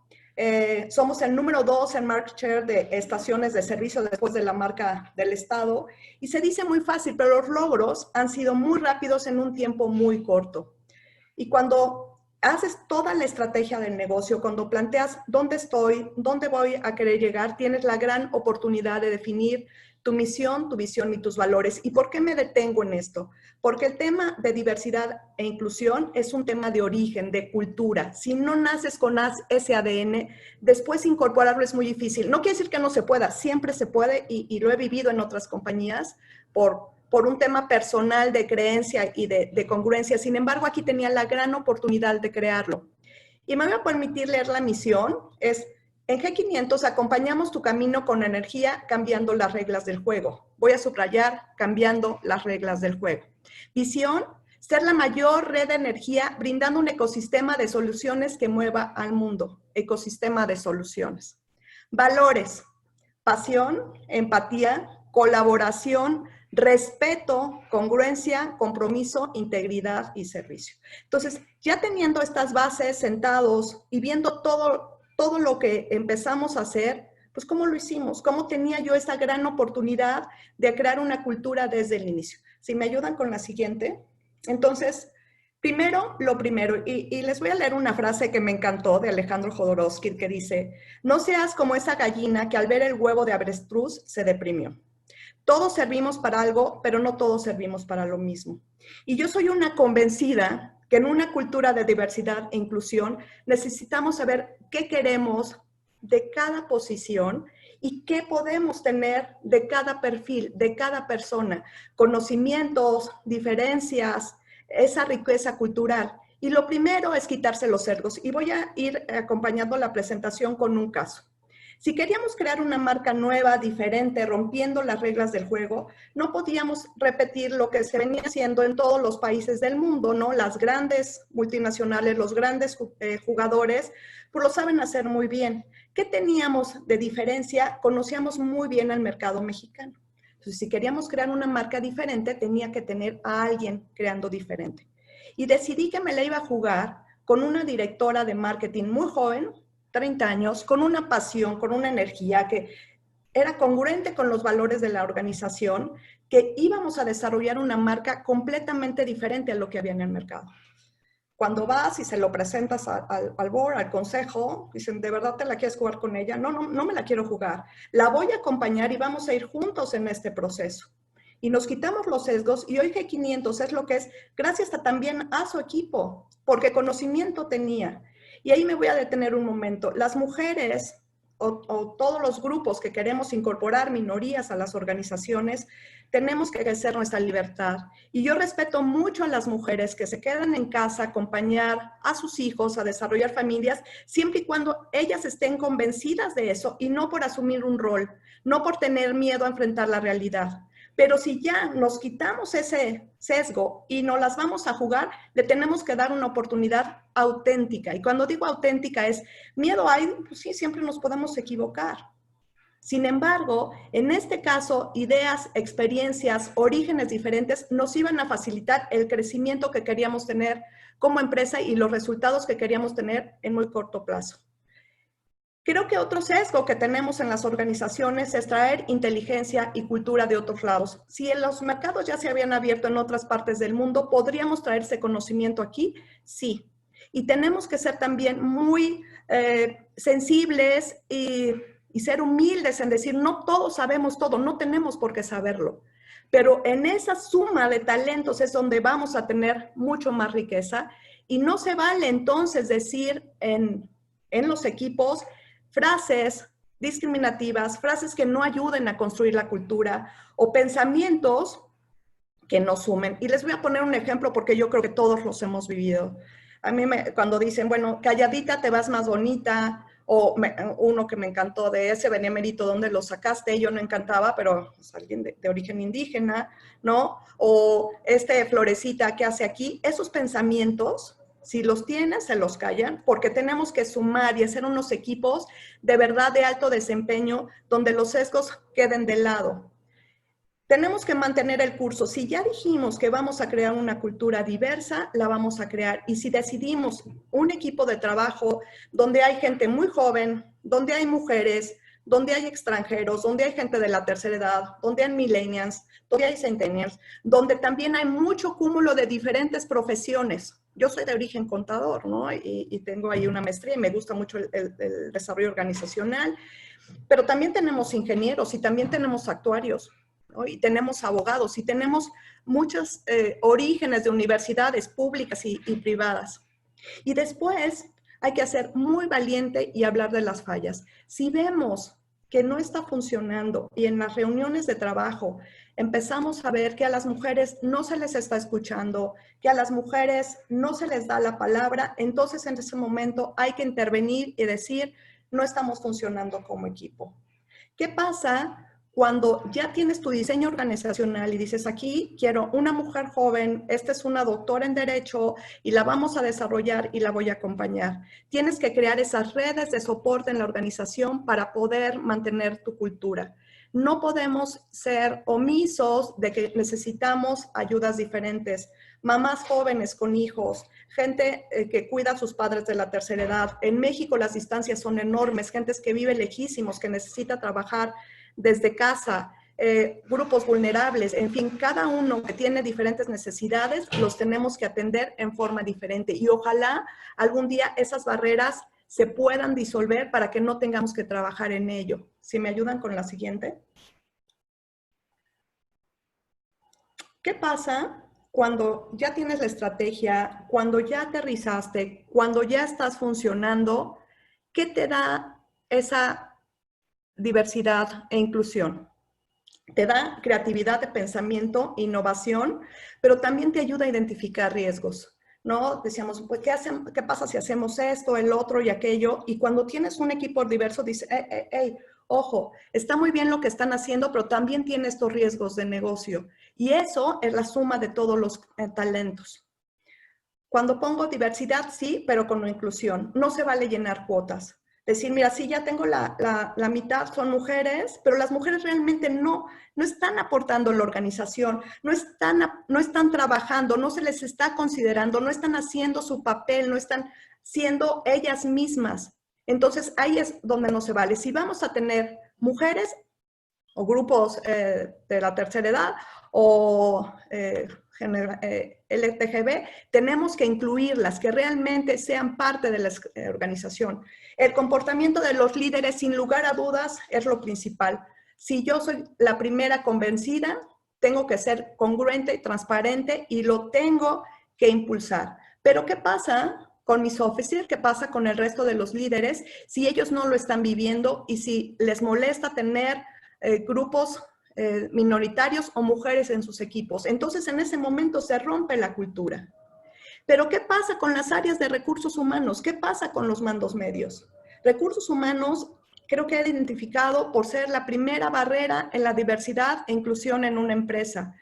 Somos el número 2 en market share de estaciones de servicio después de la marca del Estado. Y se dice muy fácil, pero los logros han sido muy rápidos en un tiempo muy corto. Y cuando haces toda la estrategia del negocio, cuando planteas dónde estoy, dónde voy a querer llegar, tienes la gran oportunidad de definir tu misión, tu visión y tus valores. ¿Y por qué me detengo en esto? Porque el tema de diversidad e inclusión es un tema de origen, de cultura. Si no naces con ese ADN, después incorporarlo es muy difícil. No quiere decir que no se pueda, siempre se puede y lo he vivido en otras compañías por un tema personal de creencia y de congruencia. Sin embargo, aquí tenía la gran oportunidad de crearlo. Y me voy a permitir leer la misión. En G500 acompañamos tu camino con energía, cambiando las reglas del juego. Voy a subrayar, cambiando las reglas del juego. Visión, ser la mayor red de energía, brindando un ecosistema de soluciones que mueva al mundo. Ecosistema de soluciones. Valores, pasión, empatía, colaboración, respeto, congruencia, compromiso, integridad y servicio. Entonces, ya teniendo estas bases sentados y viendo todo lo que empezamos a hacer, pues ¿cómo lo hicimos? ¿Cómo tenía yo esta gran oportunidad de crear una cultura desde el inicio? Si me ayudan con la siguiente. Entonces, primero, lo primero, y les voy a leer una frase que me encantó de Alejandro Jodorowsky que dice, no seas como esa gallina que al ver el huevo de avestruz se deprimió. Todos servimos para algo, pero no todos servimos para lo mismo. Y yo soy una convencida que en una cultura de diversidad e inclusión necesitamos saber qué queremos de cada posición y qué podemos tener de cada perfil, de cada persona, conocimientos, diferencias, esa riqueza cultural. Y lo primero es quitarse los sesgos. Y voy a ir acompañando la presentación con un caso. Si queríamos crear una marca nueva, diferente, rompiendo las reglas del juego, no podíamos repetir lo que se venía haciendo en todos los países del mundo, ¿no? Las grandes multinacionales, los grandes jugadores, pues lo saben hacer muy bien. ¿Qué teníamos de diferencia? Conocíamos muy bien al mercado mexicano. Entonces, si queríamos crear una marca diferente, tenía que tener a alguien creando diferente. Y decidí que me la iba a jugar con una directora de marketing muy joven, 30 años, con una pasión, con una energía que era congruente con los valores de la organización, que íbamos a desarrollar una marca completamente diferente a lo que había en el mercado. Cuando vas y se lo presentas al board, al consejo, dicen, ¿de verdad te la quieres jugar con ella? No me la quiero jugar. La voy a acompañar y vamos a ir juntos en este proceso. Y nos quitamos los sesgos y hoy G500 es lo que es gracias también a su equipo, porque conocimiento tenía. Y ahí me voy a detener un momento. Las mujeres o todos los grupos que queremos incorporar minorías a las organizaciones, tenemos que ejercer nuestra libertad. Y yo respeto mucho a las mujeres que se quedan en casa a acompañar a sus hijos, a desarrollar familias, siempre y cuando ellas estén convencidas de eso y no por asumir un rol, no por tener miedo a enfrentar la realidad. Pero si ya nos quitamos ese sesgo y nos las vamos a jugar, le tenemos que dar una oportunidad auténtica. Y cuando digo auténtica es, miedo hay, pues sí, siempre nos podemos equivocar. Sin embargo, en este caso, ideas, experiencias, orígenes diferentes nos iban a facilitar el crecimiento que queríamos tener como empresa y los resultados que queríamos tener en muy corto plazo. Creo que otro sesgo que tenemos en las organizaciones es traer inteligencia y cultura de otros lados. Si en los mercados ya se habían abierto en otras partes del mundo, ¿podríamos traer ese conocimiento aquí? Sí. Y tenemos que ser también muy sensibles y ser humildes en decir, no todos sabemos todo, no tenemos por qué saberlo. Pero en esa suma de talentos es donde vamos a tener mucho más riqueza Y no se vale entonces decir en los equipos frases discriminativas, frases que no ayuden a construir la cultura o pensamientos que no sumen. Y les voy a poner un ejemplo porque yo creo que todos los hemos vivido. A mí cuando dicen, bueno, calladita te vas más bonita, o uno que me encantó de ese benemérito, ¿dónde lo sacaste? Yo no encantaba, pero es alguien de origen indígena, ¿no? O florecita, ¿qué hace aquí? Esos pensamientos, si los tienen, se los callan, porque tenemos que sumar y hacer unos equipos de verdad de alto desempeño, donde los sesgos queden de lado. Tenemos que mantener el curso. Si ya dijimos que vamos a crear una cultura diversa, la vamos a crear. Y si decidimos un equipo de trabajo donde hay gente muy joven, donde hay mujeres, donde hay extranjeros, donde hay gente de la tercera edad, donde hay millennials, donde hay centennials, donde también hay mucho cúmulo de diferentes profesiones. Yo soy de origen contador, ¿no? Y tengo ahí una maestría y me gusta mucho el desarrollo organizacional. Pero también tenemos ingenieros y también tenemos actuarios, ¿no? Y tenemos abogados y tenemos muchos orígenes de universidades públicas y privadas. Y después hay que ser muy valiente y hablar de las fallas. Si vemos que no está funcionando y en las reuniones de trabajo empezamos a ver que a las mujeres no se les está escuchando, que a las mujeres no se les da la palabra, entonces en ese momento hay que intervenir y decir, no estamos funcionando como equipo. ¿Qué pasa cuando ya tienes tu diseño organizacional y dices, aquí quiero una mujer joven, esta es una doctora en Derecho y la vamos a desarrollar y la voy a acompañar? Tienes que crear esas redes de soporte en la organización para poder mantener tu cultura. No podemos ser omisos de que necesitamos ayudas diferentes. Mamás jóvenes con hijos, gente que cuida a sus padres de la tercera edad. En México las distancias son enormes, gentes que viven lejísimos, que necesita trabajar desde casa, grupos vulnerables, en fin, cada uno que tiene diferentes necesidades, los tenemos que atender en forma diferente. Y ojalá algún día esas barreras se puedan disolver para que no tengamos que trabajar en ello. ¿Si me ayudan con la siguiente? ¿Qué pasa cuando ya tienes la estrategia, cuando ya aterrizaste, cuando ya estás funcionando? ¿Qué te da esa diversidad e inclusión? Te da creatividad de pensamiento, innovación, pero también te ayuda a identificar riesgos, ¿no? Decíamos, pues, ¿qué pasa si hacemos esto, el otro y aquello? Y cuando tienes un equipo diverso, dices, ojo, está muy bien lo que están haciendo, pero también tiene estos riesgos de negocio. Y eso es la suma de todos los talentos. Cuando pongo diversidad, sí, pero con inclusión. No se vale llenar cuotas. Decir, mira, sí, ya tengo la mitad son mujeres, pero las mujeres realmente no están aportando a la organización, no están trabajando, no se les está considerando, no están haciendo su papel, no están siendo ellas mismas. Entonces, ahí es donde no se vale. Si vamos a tener mujeres o grupos de la tercera edad o LGTB, tenemos que incluirlas, que realmente sean parte de la organización. El comportamiento de los líderes, sin lugar a dudas, es lo principal. Si yo soy la primera convencida, tengo que ser congruente y transparente y lo tengo que impulsar. Pero ¿qué pasa con mis officers? ¿Qué pasa con el resto de los líderes si ellos no lo están viviendo y si les molesta tener grupos minoritarios o mujeres en sus equipos? Entonces, en ese momento se rompe la cultura. Pero, ¿qué pasa con las áreas de recursos humanos? ¿Qué pasa con los mandos medios? Recursos humanos creo que he identificado por ser la primera barrera en la diversidad e inclusión en una empresa.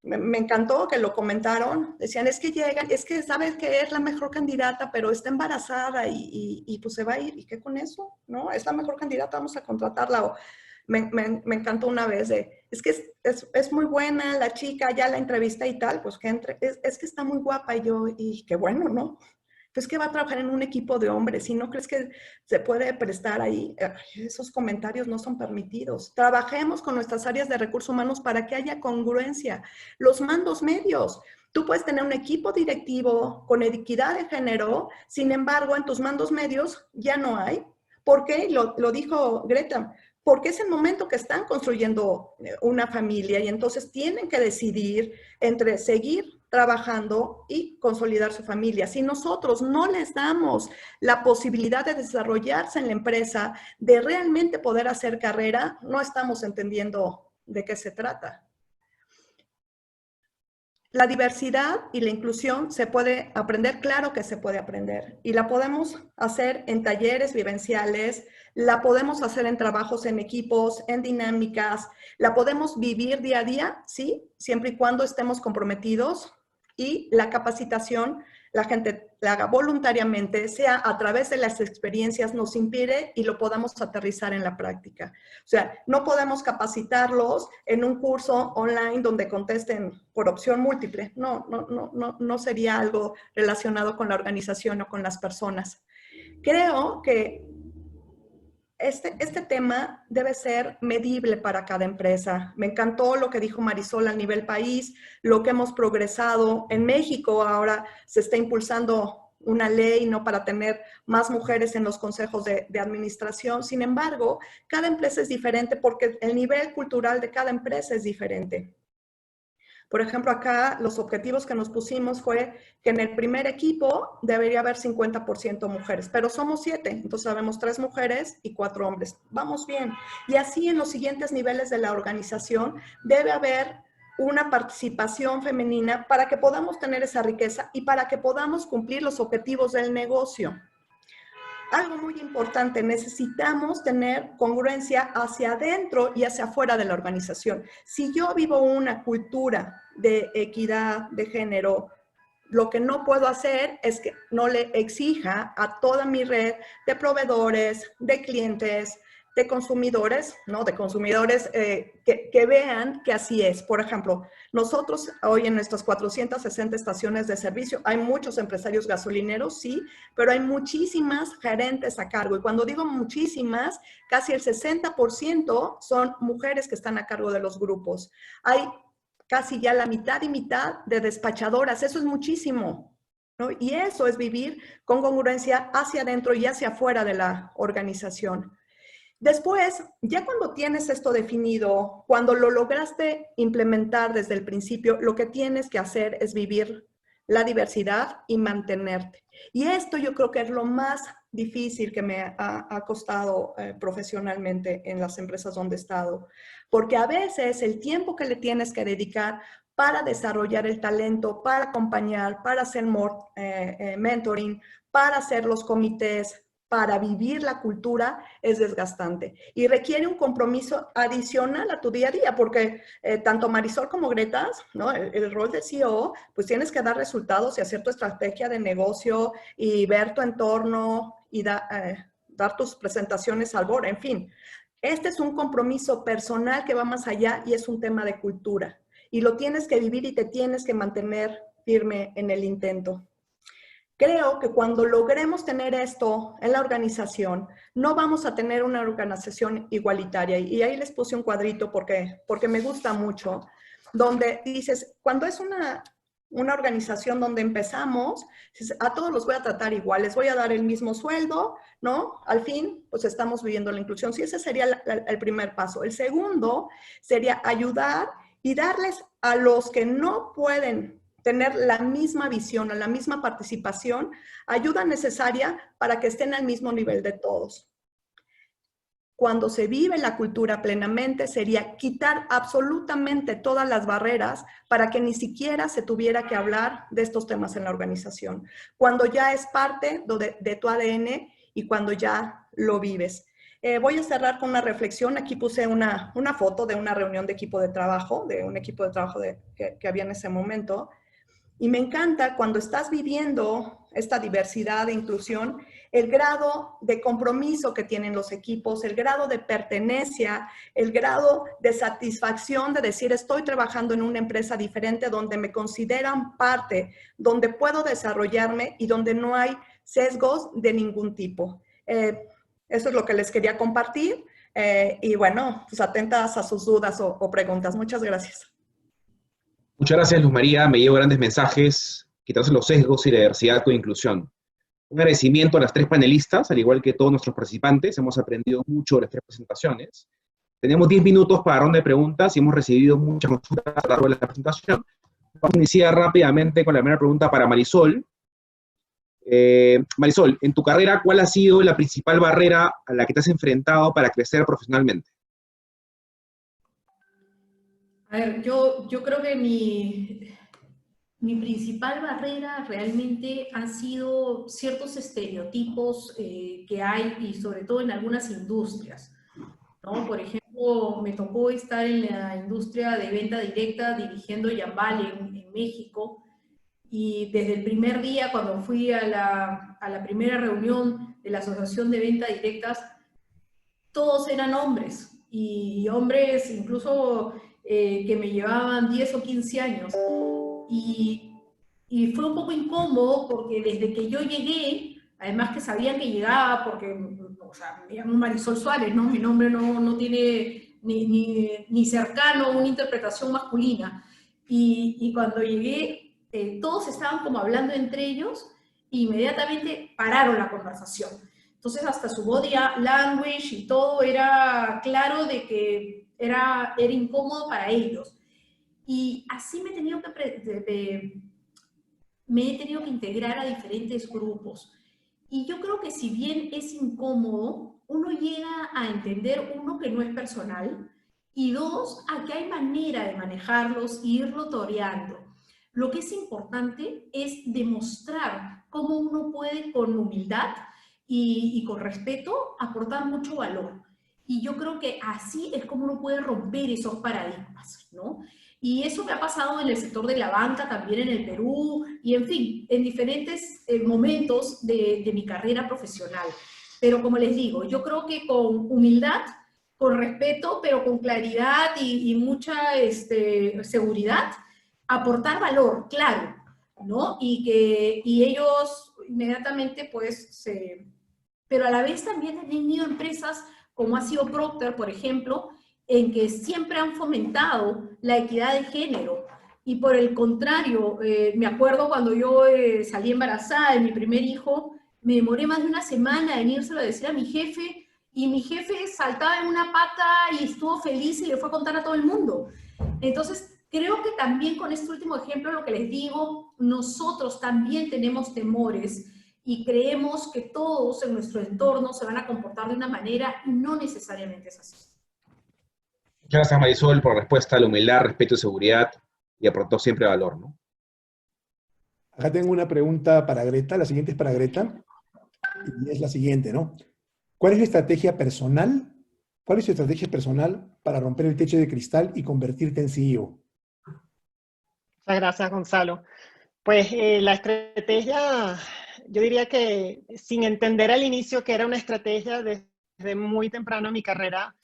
Me encantó que lo comentaron. Decían, es que llegan, es que sabes que es la mejor candidata, pero está embarazada y pues se va a ir. ¿Y qué con eso? ¿No? Es la mejor candidata, vamos a contratarla. O, me encantó una vez es que es muy buena la chica, ya la entrevisté y tal, pues que es que está muy guapa y qué bueno, ¿no? Pues que va a trabajar en un equipo de hombres y no crees que se puede prestar ahí. Esos comentarios no son permitidos. Trabajemos con nuestras áreas de recursos humanos para que haya congruencia. Los mandos medios. Tú puedes tener un equipo directivo con equidad de género, sin embargo, en tus mandos medios ya no hay. ¿Por qué? Lo dijo Greta. Porque es el momento que están construyendo una familia y entonces tienen que decidir entre seguir trabajando y consolidar su familia. Si nosotros no les damos la posibilidad de desarrollarse en la empresa, de realmente poder hacer carrera, no estamos entendiendo de qué se trata. La diversidad y la inclusión se puede aprender, claro que se puede aprender, y la podemos hacer en talleres vivenciales, la podemos hacer en trabajos en equipos, en dinámicas, la podemos vivir día a día, sí, siempre y cuando estemos comprometidos, y la capacitación, la gente la haga voluntariamente, sea a través de las experiencias, nos inspire y lo podamos aterrizar en la práctica. O sea, no podemos capacitarlos en un curso online donde contesten por opción múltiple. No sería algo relacionado con la organización o con las personas. Creo que este tema debe ser medible para cada empresa. Me encantó lo que dijo Marisol a nivel país, lo que hemos progresado. En México ahora se está impulsando una ley, ¿no?, para tener más mujeres en los consejos de administración. Sin embargo, cada empresa es diferente porque el nivel cultural de cada empresa es diferente. Por ejemplo, acá los objetivos que nos pusimos fue que en el primer equipo debería haber 50% mujeres, pero somos 7, entonces sabemos 3 mujeres y 4 hombres. Vamos bien. Y así en los siguientes niveles de la organización debe haber una participación femenina para que podamos tener esa riqueza y para que podamos cumplir los objetivos del negocio. Algo muy importante, necesitamos tener congruencia hacia adentro y hacia afuera de la organización. Si yo vivo una cultura de equidad de género, lo que no puedo hacer es que no le exija a toda mi red de proveedores, de clientes, de consumidores, ¿no? De consumidores que vean que así es. Por ejemplo, nosotros hoy en nuestras 460 estaciones de servicio, hay muchos empresarios gasolineros, sí, pero hay muchísimas gerentes a cargo. Y cuando digo muchísimas, casi el 60% son mujeres que están a cargo de los grupos. Hay casi ya la mitad y mitad de despachadoras. Eso es muchísimo, ¿no? Y eso es vivir con congruencia hacia adentro y hacia afuera de la organización. Después, ya cuando tienes esto definido, cuando lo lograste implementar desde el principio, lo que tienes que hacer es vivir la diversidad y mantenerte. Y esto yo creo que es lo más difícil que me ha costado profesionalmente en las empresas donde he estado. Porque a veces el tiempo que le tienes que dedicar para desarrollar el talento, para acompañar, para hacer mentoring, para hacer los comités, para vivir la cultura es desgastante y requiere un compromiso adicional a tu día a día, porque tanto Marisol como Greta, ¿no?, el rol de CEO, pues tienes que dar resultados y hacer tu estrategia de negocio y ver tu entorno y dar tus presentaciones al board, en fin. Este es un compromiso personal que va más allá y es un tema de cultura. Y lo tienes que vivir y te tienes que mantener firme en el intento. Creo que cuando logremos tener esto en la organización, no vamos a tener una organización igualitaria. Y ahí les puse un cuadrito porque me gusta mucho, donde dices, cuando es una organización donde empezamos, a todos los voy a tratar igual, les voy a dar el mismo sueldo, ¿no? Al fin, pues estamos viviendo la inclusión. Sí, ese sería el primer paso. El segundo sería ayudar y darles a los que no pueden tener la misma visión o la misma participación, ayuda necesaria para que estén al mismo nivel de todos. Cuando se vive la cultura plenamente, sería quitar absolutamente todas las barreras para que ni siquiera se tuviera que hablar de estos temas en la organización. Cuando ya es parte de tu ADN y cuando ya lo vives. Voy a cerrar con una reflexión. Aquí puse una foto de una reunión de equipo de trabajo, de un equipo de trabajo que había en ese momento. Y me encanta cuando estás viviendo esta diversidad e inclusión, el grado de compromiso que tienen los equipos, el grado de pertenencia, el grado de satisfacción de decir estoy trabajando en una empresa diferente donde me consideran parte, donde puedo desarrollarme y donde no hay sesgos de ningún tipo. Eso es lo que les quería compartir y bueno, pues atentas a sus dudas o preguntas. Muchas gracias. Muchas gracias, Luz María. Me llevo grandes mensajes, quitarse los sesgos y la diversidad con inclusión. Un agradecimiento a las 3 panelistas, al igual que todos nuestros participantes. Hemos aprendido mucho de las 3 presentaciones. Tenemos 10 minutos para ronda de preguntas y hemos recibido muchas consultas a lo largo de la presentación. Vamos a iniciar rápidamente con la primera pregunta para Marisol. Marisol, en tu carrera, ¿cuál ha sido la principal barrera a la que te has enfrentado para crecer profesionalmente? A ver, yo creo que mi principal barrera realmente han sido ciertos estereotipos que hay, y sobre todo en algunas industrias, ¿no? Por ejemplo, me tocó estar en la industria de venta directa dirigiendo Yambal en México, y desde el primer día, cuando fui a la primera reunión de la Asociación de Venta Directas, todos eran hombres, y hombres incluso que me llevaban 10 o 15 años. Y, y fue un poco incómodo porque desde que yo llegué, además que sabían que llegaba, porque, o sea, me llamo Marisol Suárez, ¿no? Mi nombre no tiene ni cercano una interpretación masculina. Y cuando llegué, todos estaban como hablando entre ellos, e inmediatamente pararon la conversación. Entonces hasta su body language y todo era claro de que era incómodo para ellos. Y así me he tenido que integrar a diferentes grupos. Y yo creo que si bien es incómodo, uno llega a entender, uno, que no es personal, y dos, a que hay manera de manejarlos e irlo toreando. Lo que es importante es demostrar cómo uno puede, con humildad y con respeto, aportar mucho valor. Y yo creo que así es como uno puede romper esos paradigmas, ¿no? Y eso me ha pasado en el sector de la banca, también en el Perú, y en fin, en diferentes momentos de mi carrera profesional. Pero como les digo, yo creo que con humildad, con respeto, pero con claridad y mucha seguridad, aportar valor, claro, ¿no? Y ellos inmediatamente, pues, pero a la vez también he tenido empresas como ha sido Procter, por ejemplo, en que siempre han fomentado la equidad de género. Y por el contrario, me acuerdo cuando yo salí embarazada de mi primer hijo, me demoré más de una semana en írselo a decir a mi jefe, y mi jefe saltaba en una pata y estuvo feliz y le fue a contar a todo el mundo. Entonces, creo que también con este último ejemplo, lo que les digo, nosotros también tenemos temores y creemos que todos en nuestro entorno se van a comportar de una manera, y no necesariamente es así. Muchas gracias, Marisol, por la respuesta, la humildad, respeto y seguridad, y aportó siempre valor, ¿no? Acá tengo una pregunta para Greta, la siguiente es para Greta, y es la siguiente, ¿no? ¿Cuál es la estrategia personal? ¿Cuál es tu estrategia personal para romper el techo de cristal y convertirte en CEO? Muchas gracias, Gonzalo. Pues la estrategia, yo diría que sin entender al inicio que era una estrategia, desde muy temprano en mi carrera,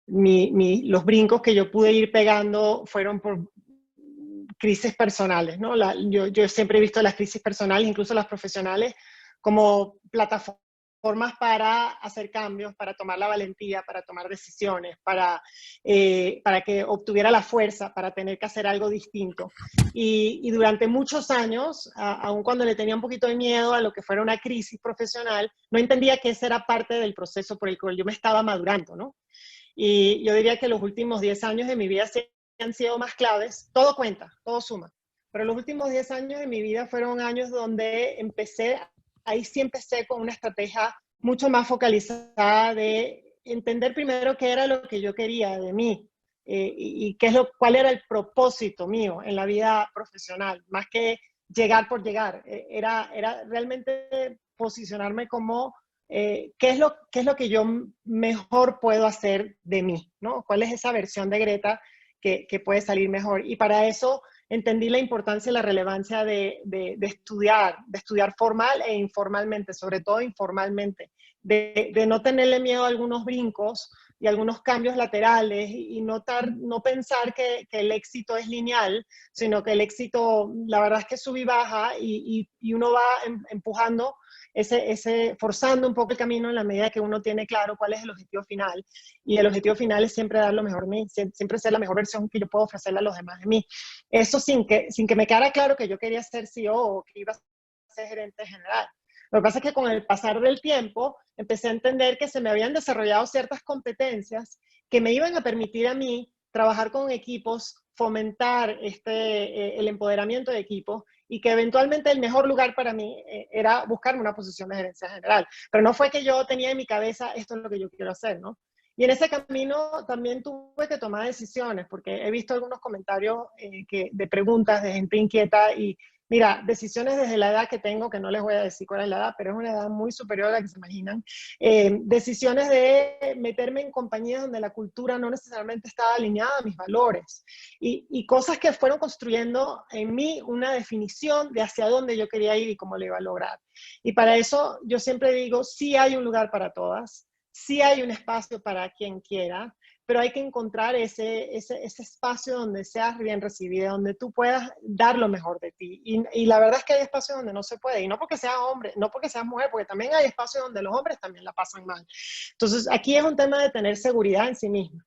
los brincos que yo pude ir pegando fueron por crisis personales, ¿no? Yo siempre he visto las crisis personales, incluso las profesionales, como plataformas para hacer cambios, para tomar la valentía, para tomar decisiones, para que obtuviera la fuerza para tener que hacer algo distinto. Y durante muchos años, aun cuando le tenía un poquito de miedo a lo que fuera una crisis profesional, no entendía que esa era parte del proceso por el cual yo me estaba madurando, ¿no? Y yo diría que los últimos 10 años de mi vida han sido más claves. Todo cuenta, todo suma. Pero los últimos 10 años de mi vida fueron años donde ahí sí empecé con una estrategia mucho más focalizada de entender primero qué era lo que yo quería de mí y cuál era el propósito mío en la vida profesional, más que llegar por llegar. Era realmente posicionarme como ¿qué es lo que yo mejor puedo hacer de mí, ¿no? ¿Cuál es esa versión de Greta que puede salir mejor? Y para eso entendí la importancia y la relevancia de estudiar formal e informalmente, sobre todo informalmente, de no tenerle miedo a algunos brincos y algunos cambios laterales y no pensar que el éxito es lineal, sino que el éxito, la verdad es que sube y baja y uno va empujando forzando un poco el camino en la medida que uno tiene claro cuál es el objetivo final. Y el objetivo final es siempre dar lo mejor de mí, siempre ser la mejor versión que yo puedo ofrecerle a los demás de mí. Eso sin que me quedara claro que yo quería ser CEO o que iba a ser gerente general. Lo que pasa es que con el pasar del tiempo empecé a entender que se me habían desarrollado ciertas competencias que me iban a permitir a mí trabajar con equipos, fomentar el empoderamiento de equipos, y que eventualmente el mejor lugar para mí era buscarme una posición de gerencia general. Pero no fue que yo tenía en mi cabeza, esto es lo que yo quiero hacer, ¿no? Y en ese camino también tuve que tomar decisiones, porque he visto algunos comentarios de preguntas de gente inquieta, y mira, decisiones desde la edad que tengo, que no les voy a decir cuál es la edad, pero es una edad muy superior a la que se imaginan. Decisiones de meterme en compañías donde la cultura no necesariamente estaba alineada a mis valores. Y cosas que fueron construyendo en mí una definición de hacia dónde yo quería ir y cómo lo iba a lograr. Y para eso yo siempre digo, sí hay un lugar para todas, sí hay un espacio para quien quiera, pero hay que encontrar ese espacio donde seas bien recibida, donde tú puedas dar lo mejor de ti. Y la verdad es que hay espacios donde no se puede, y no porque seas hombre, no porque seas mujer, porque también hay espacios donde los hombres también la pasan mal. Entonces, aquí es un tema de tener seguridad en sí mismo.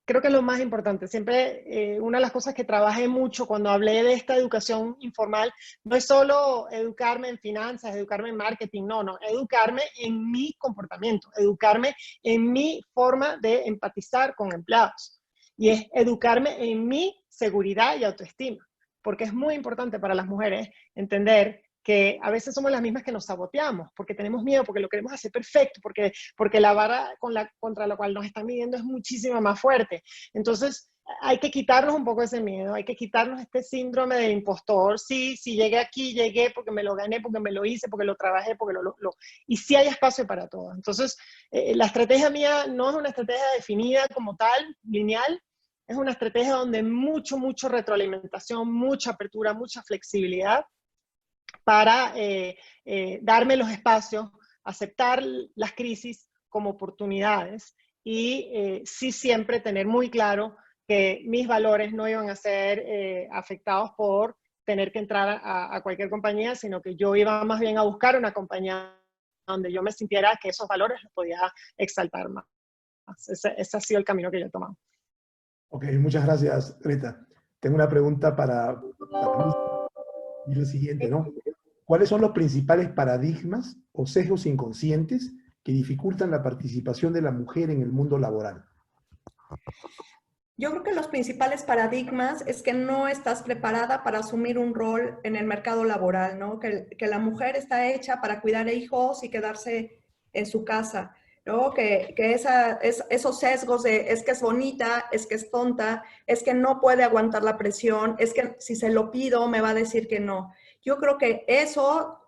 Creo que es lo más importante. Siempre una de las cosas que trabajé mucho cuando hablé de esta educación informal no es solo educarme en finanzas, educarme en marketing, no, educarme en mi comportamiento, educarme en mi forma de empatizar con empleados, y es educarme en mi seguridad y autoestima, porque es muy importante para las mujeres entender que a veces somos las mismas que nos saboteamos, porque tenemos miedo, porque lo queremos hacer perfecto, porque la vara contra la cual nos están midiendo es muchísimo más fuerte. Entonces, hay que quitarnos un poco ese miedo, hay que quitarnos este síndrome del impostor. Sí, si llegué aquí, llegué porque me lo gané, porque me lo hice, porque lo trabajé, porque y sí hay espacio para todo. Entonces, la estrategia mía no es una estrategia definida como tal, lineal, es una estrategia donde mucho retroalimentación, mucha apertura, mucha flexibilidad, para darme los espacios, aceptar las crisis como oportunidades, y sí siempre tener muy claro que mis valores no iban a ser afectados por tener que entrar a cualquier compañía, sino que yo iba más bien a buscar una compañía donde yo me sintiera que esos valores los podía exaltar más. Ese ha sido el camino que yo he tomado. Ok, muchas gracias, Greta. Tengo una pregunta para mí, y lo siguiente, ¿no? ¿Cuáles son los principales paradigmas o sesgos inconscientes que dificultan la participación de la mujer en el mundo laboral? Yo creo que los principales paradigmas es que no estás preparada para asumir un rol en el mercado laboral, ¿no? Que la mujer está hecha para cuidar a hijos y quedarse en su casa, ¿no? Que esos sesgos de es que es bonita, es que es tonta, es que no puede aguantar la presión, es que si se lo pido me va a decir que no. Yo creo que eso,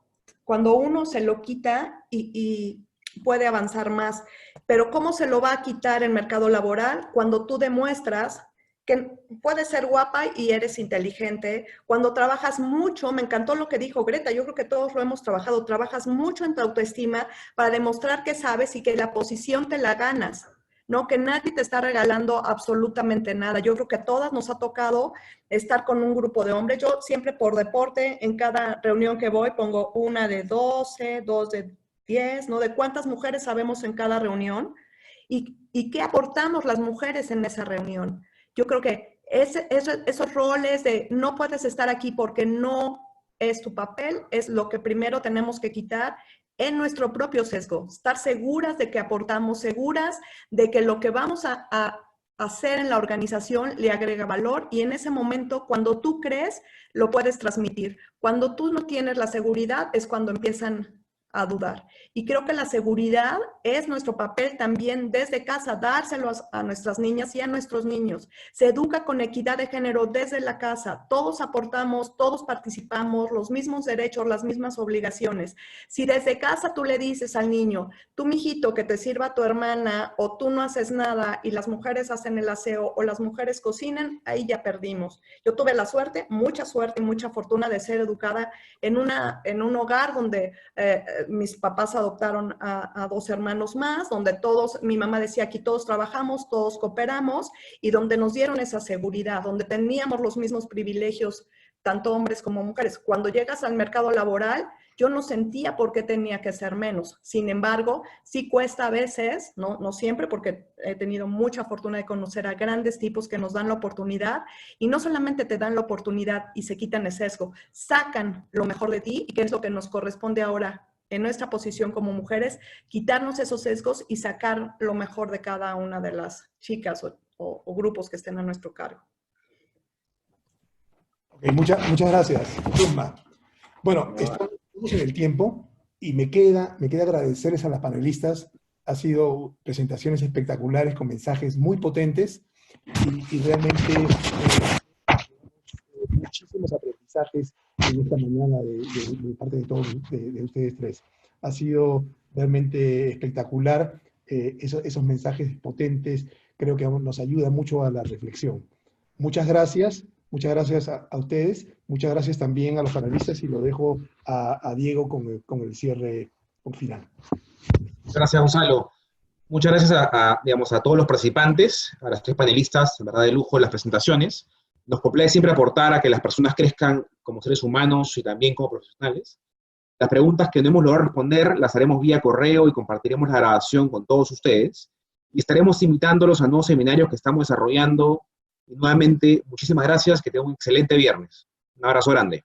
cuando uno se lo quita y puede avanzar más. Pero ¿cómo se lo va a quitar el mercado laboral? Cuando tú demuestras que puedes ser guapa y eres inteligente, cuando trabajas mucho, me encantó lo que dijo Greta, yo creo que todos lo hemos trabajado, trabajas mucho en tu autoestima para demostrar que sabes y que la posición te la ganas, ¿no? Que nadie te está regalando absolutamente nada. Yo creo que a todas nos ha tocado estar con un grupo de hombres. Yo siempre por deporte, en cada reunión que voy, pongo una de 12, dos de 10, ¿no? De cuántas mujeres sabemos en cada reunión y qué aportamos las mujeres en esa reunión. Yo creo que esos roles de no puedes estar aquí porque no es tu papel, es lo que primero tenemos que quitar en nuestro propio sesgo. Estar seguras de que aportamos, seguras de que lo que vamos a hacer en la organización le agrega valor, y en ese momento, cuando tú crees, lo puedes transmitir. Cuando tú no tienes la seguridad es cuando empiezan a dudar. Y creo que la seguridad es nuestro papel también desde casa, dárselo a nuestras niñas y a nuestros niños. Se educa con equidad de género desde la casa. Todos aportamos, todos participamos, los mismos derechos, las mismas obligaciones. Si desde casa tú le dices al niño, tú mijito, que te sirva tu hermana, o tú no haces nada y las mujeres hacen el aseo o las mujeres cocinan, ahí ya perdimos. Yo tuve la suerte y mucha fortuna de ser educada en un hogar donde mis papás adoptaron a 2 hermanos más, donde todos, mi mamá decía, aquí todos trabajamos, todos cooperamos, y donde nos dieron esa seguridad, donde teníamos los mismos privilegios, tanto hombres como mujeres. Cuando llegas al mercado laboral, yo no sentía por qué tenía que ser menos. Sin embargo, sí cuesta a veces, no siempre, porque he tenido mucha fortuna de conocer a grandes tipos que nos dan la oportunidad, y no solamente te dan la oportunidad y se quitan el sesgo, sacan lo mejor de ti, y que es lo que nos corresponde ahora en nuestra posición como mujeres, quitarnos esos sesgos y sacar lo mejor de cada una de las chicas o o grupos que estén a nuestro cargo. Okay, muchas gracias, Luzma. Bueno, estamos en el tiempo y me queda agradecerles a las panelistas. Ha sido presentaciones espectaculares con mensajes muy potentes y realmente muchísimos aprendizajes en esta mañana de parte de todos de ustedes tres. Ha sido realmente espectacular esos mensajes potentes, creo que nos ayuda mucho a la reflexión. Muchas gracias a ustedes, muchas gracias también a los panelistas y lo dejo a Diego con el cierre final. Gracias, Gonzalo. Muchas gracias a todos los participantes, a las tres panelistas, en verdad de lujo las presentaciones. Nos complace siempre aportar a que las personas crezcan como seres humanos y también como profesionales. Las preguntas que no hemos logrado responder las haremos vía correo y compartiremos la grabación con todos ustedes. Y estaremos invitándolos a nuevos seminarios que estamos desarrollando. Y nuevamente, muchísimas gracias, que tengan un excelente viernes. Un abrazo grande.